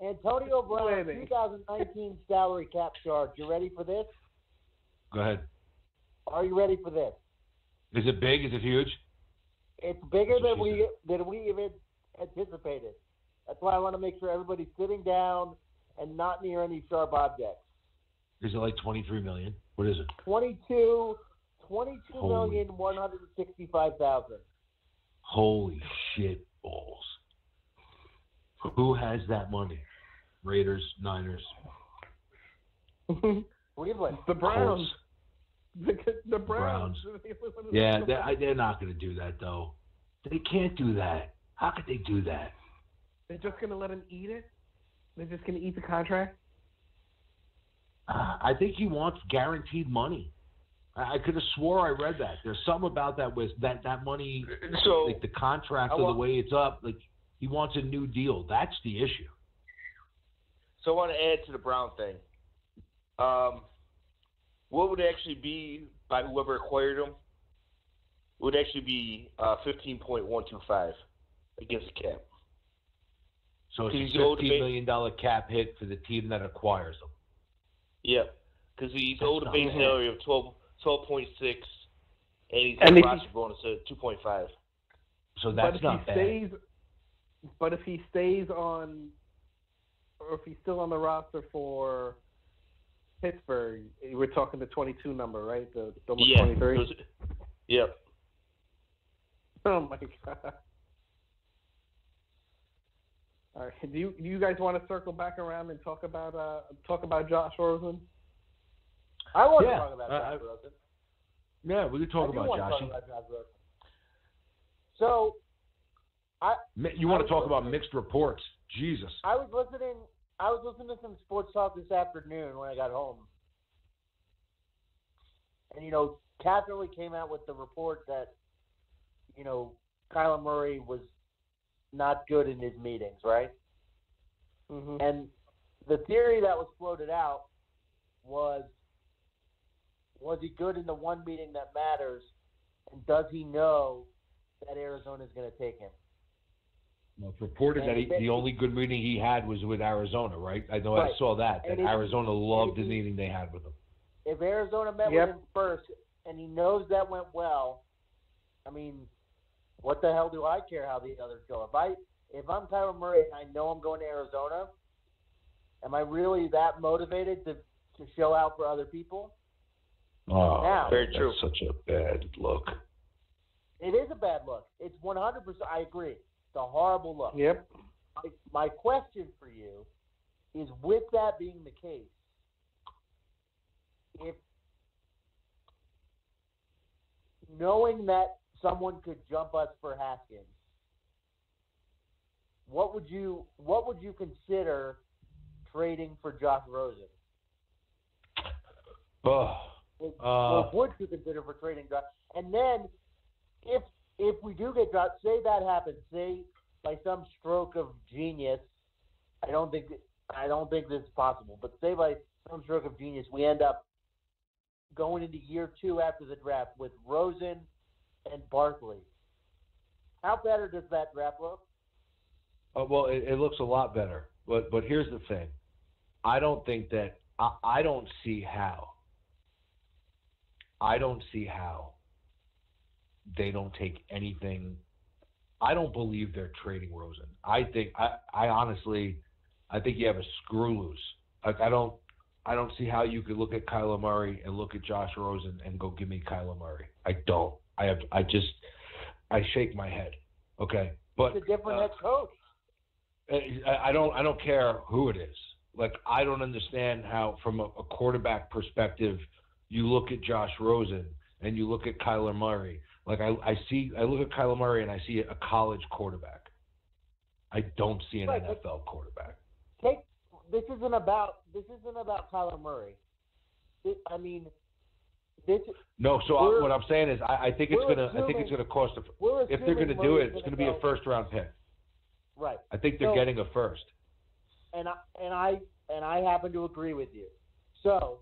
Antonio Brown, 2019 salary cap charge. You ready for this? Go ahead. Are you ready for this? Is it big? Is it huge? It's bigger than we even anticipated. That's why I want to make sure everybody's sitting down and not near any sharp objects. Is it like $23 million? What is it? $22,165,000. Holy shit balls! Who has that money? Raiders, Niners, Cleveland, the Browns. The Browns. Yeah, they're not going to do that though. They can't do that. How could they do that? They're just going to let him eat it? They're just going to eat the contract? I think he wants guaranteed money. I could have swore I read that. There's something about that with that money, So, like the contract or the way it's up. Like he wants a new deal. That's the issue. So I want to add to the Brown thing. What would actually be by whoever acquired him? Would actually be 15.125 against the cap. So it's a $15 million cap hit for the team that acquires them. Yep, because he's owed a base salary of 12.6, and he's And got if a roster bonus of 2.5. So that's not bad. But if he stays on, or if he's still on the roster for Pittsburgh, we're talking the 22 number, right? The number 23. Yep. Oh my God. All right. Do you guys want to circle back around and talk about Josh Rosen? I want to talk about Josh Rosen. Yeah, we can talk about Josh. So, you want to talk about mixed reports? Jesus. I was listening to some sports talk this afternoon when I got home, and Catherine came out with the report that Kyler Murray was not good in his meetings, right? Mm-hmm. And the theory that was floated out was he good in the one meeting that matters, and does he know that Arizona is going to take him? Well, it's reported that the only good meeting he had was with Arizona, right? I know I saw that Arizona loved the meeting they had with him. If Arizona met with him first and he knows that went well, I mean, what the hell do I care how the others go? If I'm Kyler Murray and I know I'm going to Arizona, am I really that motivated to show out for other people? Oh, now, very true. That's such a bad look. It is a bad look. It's 100%. I agree. It's a horrible look. Yep. My question for you is, with that being the case, if knowing that someone could jump us for Haskins, what would you consider trading for Josh Rosen? What would you consider for trading Josh? And then, if we do get Josh, say that happens, say by some stroke of genius, I don't think this is possible, but say by some stroke of genius, we end up going into year 2 after the draft with Rosen and Barkley. How better does that draft look? Well, it looks a lot better. But here's the thing. I don't think that I don't see how they don't take anything I don't believe they're trading Rosen. I honestly think you have a screw loose. Like I don't see how you could look at Kyler Murray and look at Josh Rosen and go, give me Kyler Murray. I don't. I shake my head. Okay, but it's a different head coach. I don't care who it is. Like I don't understand how, from a quarterback perspective, you look at Josh Rosen and you look at Kyler Murray. Like I look at Kyler Murray and I see a college quarterback. I don't see an NFL quarterback. This isn't about Kyler Murray. No. So what I'm saying is, I think it's gonna cost. If they're gonna do it, it's gonna be a first-round pick. Right. I think they're getting a first. And I happen to agree with you. So,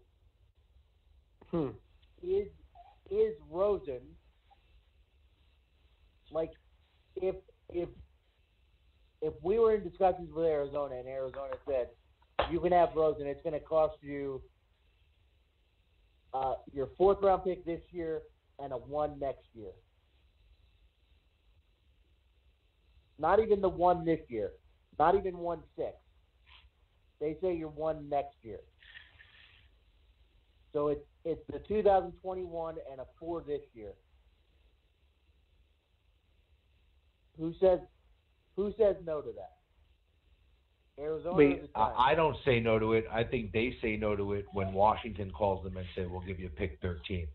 is Rosen, like, if we were in discussions with Arizona and Arizona said you can have Rosen, it's going to cost you your 4th-round pick this year and a 1 next year. Not even the 1 this year. Not even 1-6. They say you're 1 next year. So it's the 2021 and a 4 this year. Who says no to that? Arizona. I don't say no to it. I think they say no to it when Washington calls them and say, we'll give you pick 13.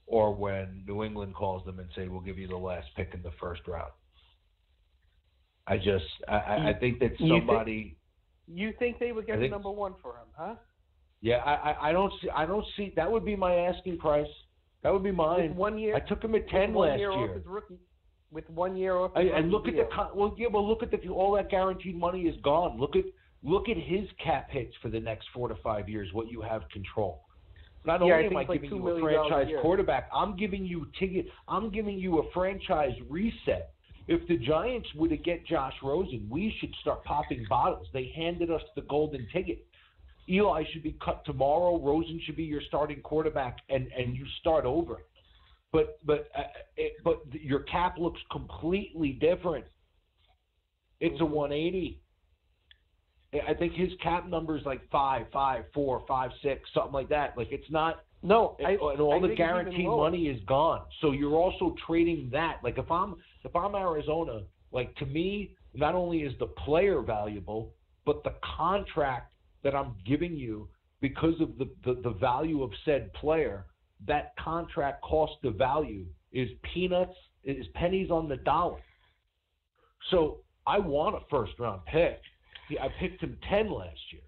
Or when New England calls them and say, we'll give you the last pick in the first round. I think that somebody. You think they would get the number 1 for him, huh? Yeah, I don't see. That would be my asking price. That would be mine. With 1 year. I took him at 10 last year. Off his rookie, with 1 year off. And look at look at all that guaranteed money is gone. Look at his cap hits for the next 4 to 5 years. What you have control. Not only am I giving you a franchise quarterback, I'm giving you a franchise reset. If the Giants were to get Josh Rosen, we should start popping bottles. They handed us the golden ticket. Eli should be cut tomorrow. Rosen should be your starting quarterback, and you start over. But your cap looks completely different. It's a 180. I think his cap number is like 5, 4, 5, 6, something like that. Like it's not. No, and all the guaranteed money is gone. So you're also trading that. Like if I'm Arizona, like to me, not only is the player valuable, but the contract that I'm giving you because of the value of said player, that contract cost of value is peanuts, is pennies on the dollar. So I want a first round pick. I picked him 10 last year.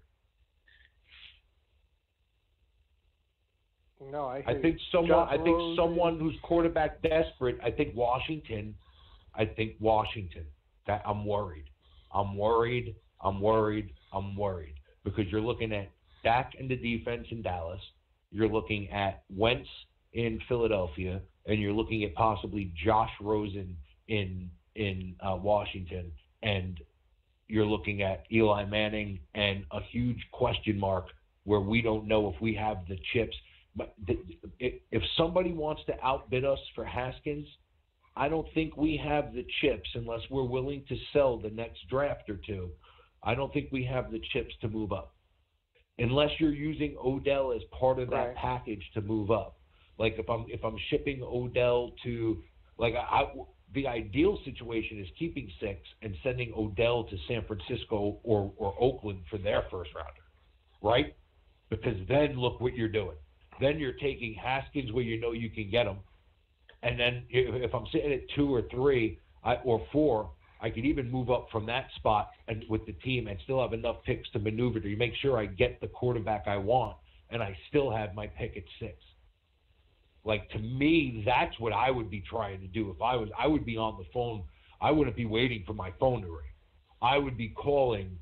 No, I think someone who's quarterback desperate. I think Washington. That I'm worried because you're looking at Dak and the defense in Dallas. You're looking at Wentz in Philadelphia, and you're looking at possibly Josh Rosen in Washington, and you're looking at Eli Manning and a huge question mark where we don't know if we have the chips. But if somebody wants to outbid us for Haskins, I don't think we have the chips unless we're willing to sell the next draft or two. I don't think we have the chips to move up. Unless you're using Odell as part of that package to move up. Like if I'm shipping Odell to the ideal situation is keeping 6 and sending Odell to San Francisco or Oakland for their first rounder, right? Because then look what you're doing. Then you're taking Haskins where you know you can get him. And then if I'm sitting at 2 or 3 or 4, I could even move up from that spot and with the team and still have enough picks to maneuver to make sure I get the quarterback I want, and I still have my pick at 6. Like, to me, that's what I would be trying to do. If I would be on the phone. I wouldn't be waiting for my phone to ring. I would be calling,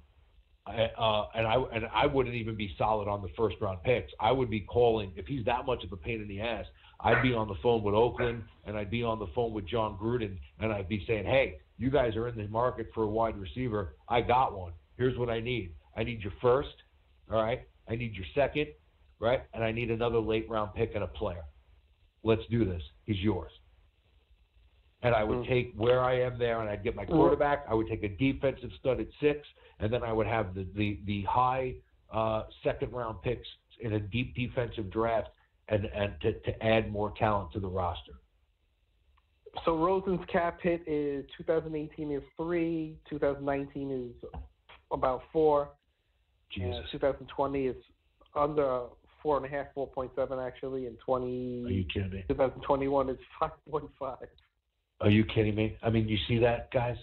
and I wouldn't even be solid on the first round picks. I would be calling if he's that much of a pain in the ass. I'd be on the phone with Oakland, and I'd be on the phone with John Gruden, and I'd be saying, hey, you guys are in the market for a wide receiver. I got one. Here's what I need. I need your first, all right? I need your second, right? And I need another late round pick and a player. Let's do this. He's yours. And I would take where I am there, and I'd get my quarterback. I would take a defensive stud at 6, and then I would have the high second-round picks in a deep defensive draft and to add more talent to the roster. So Rosen's cap hit is 2018 is 3, 2019 is about 4, Jesus. and 2020 is under 4.5, 4.7 actually, and Are you kidding me? 2021 is 5.5. Are you kidding me? I mean, you see that, guys?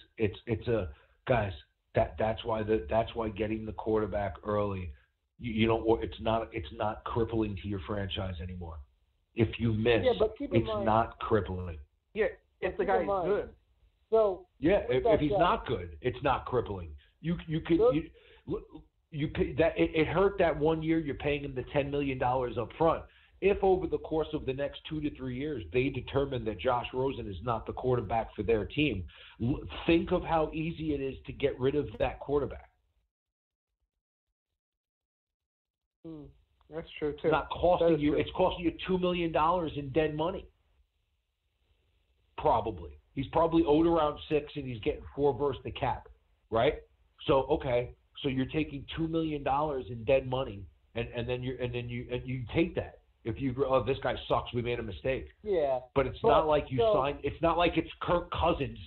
That's why getting the quarterback early, you don't. It's not crippling to your franchise anymore. If you miss, it's not crippling. Yeah, if the guy's good. So yeah, if he's not good, it's not crippling. You pay that it hurt that 1 year. You're paying him the $10 million up front. If over the course of the next 2 to 3 years they determine that Josh Rosen is not the quarterback for their team, think of how easy it is to get rid of that quarterback. That's true too. It's not costing you. It's costing you $2 million in dead money. Probably. He's probably owed around 6, and he's getting 4 versus the cap, right? So okay, so you're taking $2 million in dead money, and then you take that. If you this guy sucks, we made a mistake. Yeah. But it's not like you signed. It's not like it's Kirk Cousins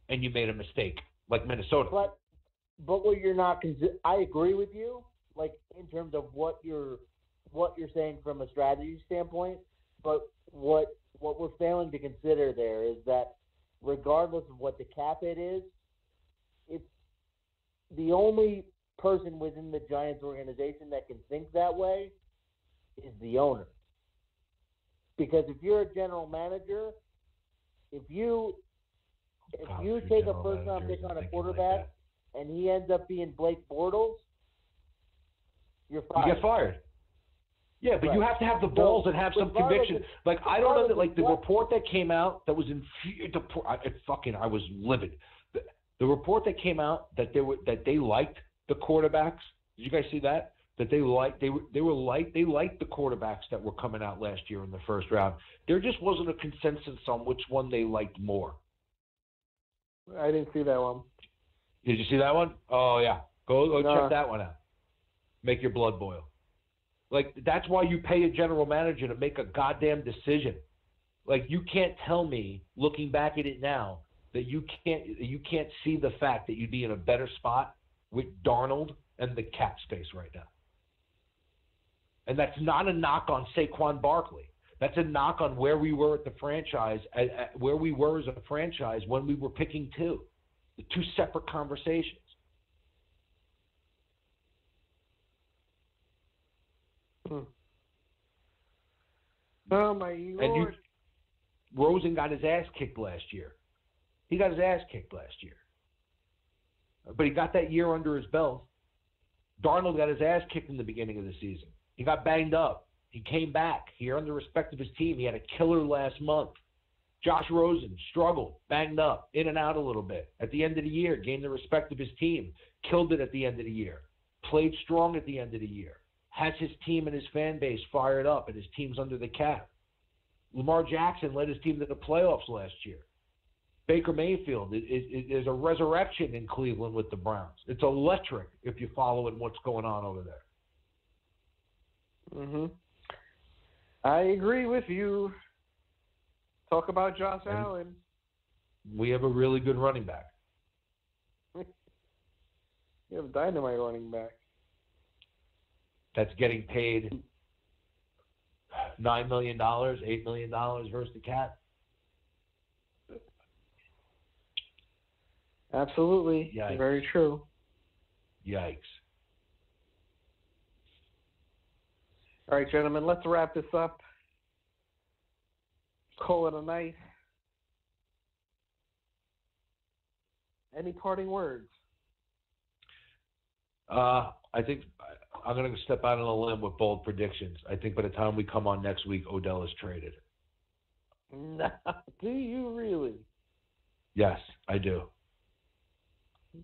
and you made a mistake like Minnesota. But what you're not. I agree with you. Like in terms of what you're saying from a strategy standpoint. But what we're failing to consider there is that regardless of what the cap hit is, it's the only person within the Giants organization that can think that way is the owner. Because if you're a general manager, if you take a first-round pick on a quarterback and he ends up being Blake Bortles, you're fired. You get fired. Yeah, but you have to have the balls and have some conviction. Like I don't know, like the report that came out that was I was livid. The report that came out that they liked the quarterbacks. Did you guys see that? That they liked the quarterbacks that were coming out last year in the first round. There just wasn't a consensus on which one they liked more. I didn't see that one. Did you see that one? Oh yeah, go check that one out. Make your blood boil. Like that's why you pay a general manager to make a goddamn decision. Like you can't tell me, looking back at it now, that you can't see the fact that you'd be in a better spot with Darnold and the cap space right now. And that's not a knock on Saquon Barkley. That's a knock on where we were at the franchise, where we were as a franchise when we were picking 2. The 2 separate conversations. Oh my Lord! Rosen got his ass kicked last year. He got his ass kicked last year, but he got that year under his belt. Darnold got his ass kicked in the beginning of the season. He got banged up. He came back. He earned the respect of his team. He had a killer last month. Josh Rosen struggled, banged up, in and out a little bit. At the end of the year, gained the respect of his team. Killed it at the end of the year. Played strong at the end of the year. Has his team and his fan base fired up, and his team's under the cap. Lamar Jackson led his team to the playoffs last year. Baker Mayfield is a resurrection in Cleveland with the Browns. It's electric if you follow what's going on over there. I agree with you. Talk about Josh Allen. We have a really good running back. You have a dynamite running back. That's getting paid $9 million, $8 million versus the cap. Absolutely. Yikes. Very true. Yikes. All right, gentlemen, let's wrap this up. Call it a night. Any parting words? I think I'm going to step out on a limb with bold predictions. I think by the time we come on next week, Odell is traded. No, do you really? Yes, I do.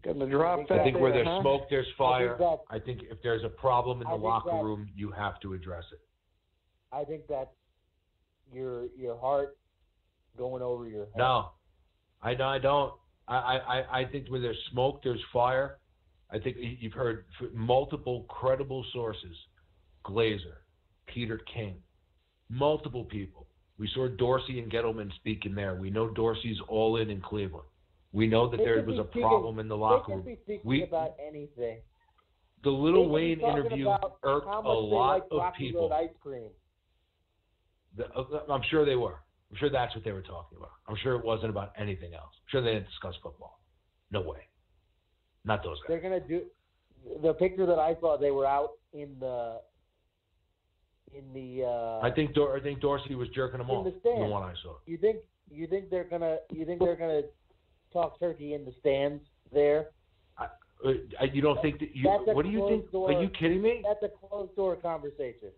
Gonna drop that. I think where there's smoke, there's fire. I think if there's a problem in the locker room, you have to address it. I think that's your heart going over your head. No, I know I don't. I think where there's smoke, there's fire. I think you've heard multiple credible sources, Glazer, Peter King, multiple people. We saw Dorsey and Gettleman speaking there. We know Dorsey's all in Cleveland. We know that there was a problem in the locker room. They could be speaking about anything. The Lil Wayne interview irked a lot of people. Road ice cream. I'm sure they were. I'm sure that's what they were talking about. I'm sure it wasn't about anything else. I'm sure they didn't discuss football. No way. Not those guys. They're going to do the picture that I saw. They were out in the. I think Dorsey was jerking them off. The one I saw. You think they're gonna talk turkey in the stands there? You don't think that you? What do you think? Are you kidding me? That's a closed door conversation.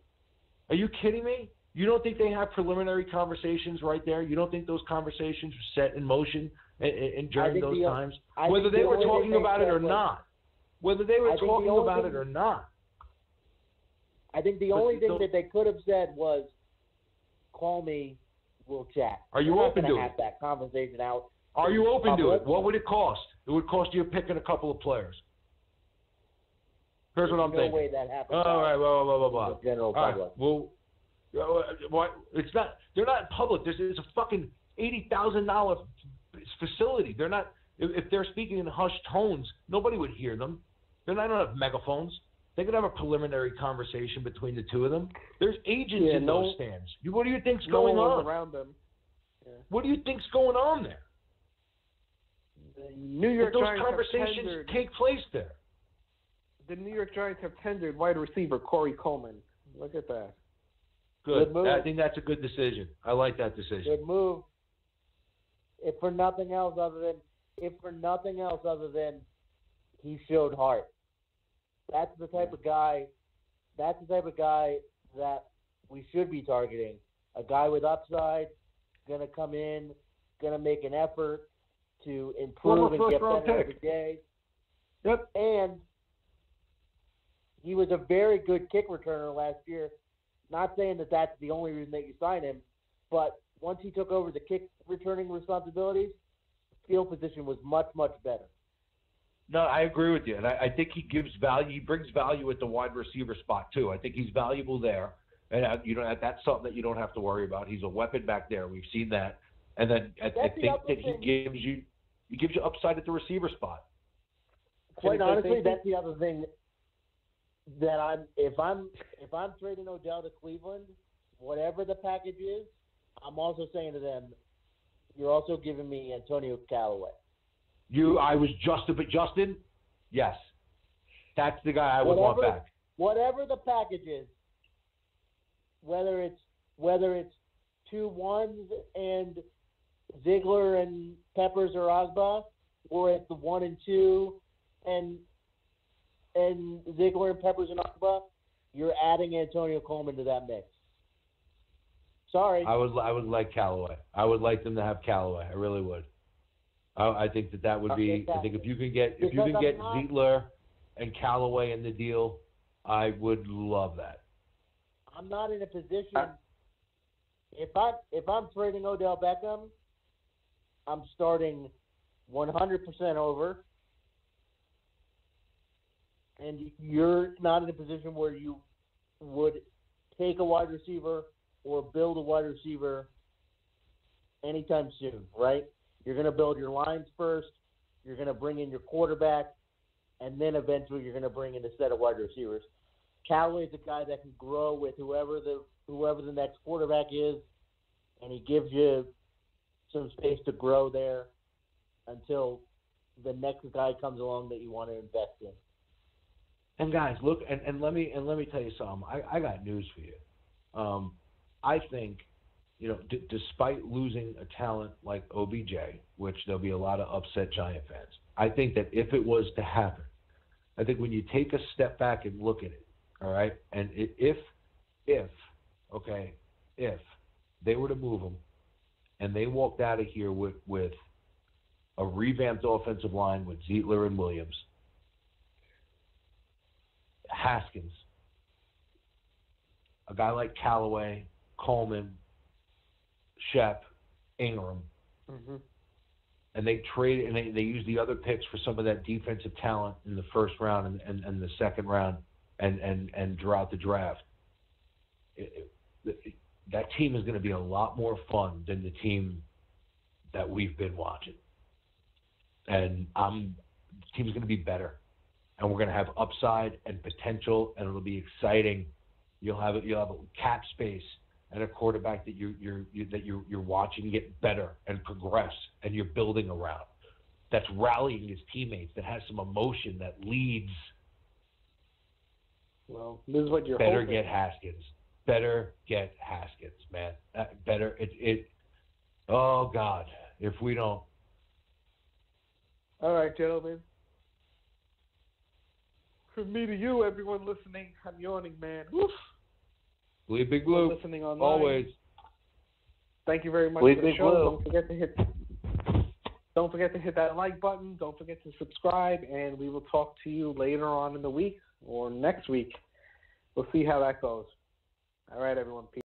Are you kidding me? You don't think they have preliminary conversations right there? You don't think those conversations were set in motion during those times? Whether they were talking about it or not. Whether they were talking about it or not. I think the only thing that they could have said was, "Call me, we'll chat." Are you open to it? Have that conversation out. Are you open to it? What would it cost? It would cost you picking a couple of players. Here's what I'm thinking. No way that happens. All right, blah. The general public. Well, what? It's not. They're not in public. It's a fucking $80,000 facility. They're not. If they're speaking in hushed tones, nobody would hear them. They're not on megaphones. They could have a preliminary conversation between the two of them. There's agents in those stands. What do you think's going on around them? Yeah. What do you think's going on there? The New York those Giants conversations take place there. The New York Giants have tendered wide receiver Corey Coleman. Look at that. Good. I think that's a good decision. I like that decision. Good move. If for nothing else other than he showed heart. That's the type of guy. That's the type of guy that we should be targeting. A guy with upside, gonna come in, gonna make an effort to improve and get better every day. Yep. And he was a very good kick returner last year. Not saying that that's the only reason that you sign him, but once he took over the kick returning responsibilities, field position was much, much better. No, I agree with you, and I think he gives value. He brings value at the wide receiver spot too. I think he's valuable there, and that's something that you don't have to worry about. He's a weapon back there. We've seen that, and then I think that he gives you upside at the receiver spot. Quite honestly, that's the other thing that if I'm trading Odell to Cleveland, whatever the package is, I'm also saying to them, you're also giving me Antonio Callaway. Justin? Yes. That's the guy I would want back. Whatever the package is, whether it's 2 1s and Ziegler and Peppers or Osba, or it's the 1 and 2 and Ziegler and Peppers and Osba, you're adding Antonio Coleman to that mix. Sorry. I would like Callaway. I would like them to have Callaway. I really would. I think that would be. I think if you can get Ziegler and Callaway in the deal, I would love that. I'm not in a position. If I'm trading Odell Beckham, I'm starting 100% over, and you're not in a position where you would take a wide receiver or build a wide receiver anytime soon, right? You're going to build your lines first. You're going to bring in your quarterback, and then eventually you're going to bring in a set of wide receivers. Callaway's a guy that can grow with whoever the next quarterback is, and he gives you some space to grow there until the next guy comes along that you want to invest in. And guys, look, and let me tell you something. I got news for you. I think, despite losing a talent like OBJ, which there'll be a lot of upset Giant fans, I think that if it was to happen, I think when you take a step back and look at it, all right, and if they were to move him and they walked out of here with a revamped offensive line with Ziegler and Williams, Haskins, a guy like Callaway, Coleman, Shep, Ingram, and they trade and they use the other picks for some of that defensive talent in the first round and the second round and throughout the draft, that team is going to be a lot more fun than the team that we've been watching. And the team's going to be better, and we're going to have upside and potential, and it'll be exciting. You'll have a cap space and a quarterback that you're watching get better and progress, and you're building around. That's rallying his teammates. That has some emotion. That leads. Well, this is what you're better hoping. Get Haskins. Better get Haskins, man. Better it. Oh God, if we don't. All right, gentlemen. From me to you, everyone listening, I'm yawning, man. Woof. Bleed Big Blue. Listening online. Always. Thank you very much Bleed for the Big show. Blue. Don't forget to hit that like button. Don't forget to subscribe, and we will talk to you later on in the week or next week. We'll see how that goes. All right, everyone. Peace.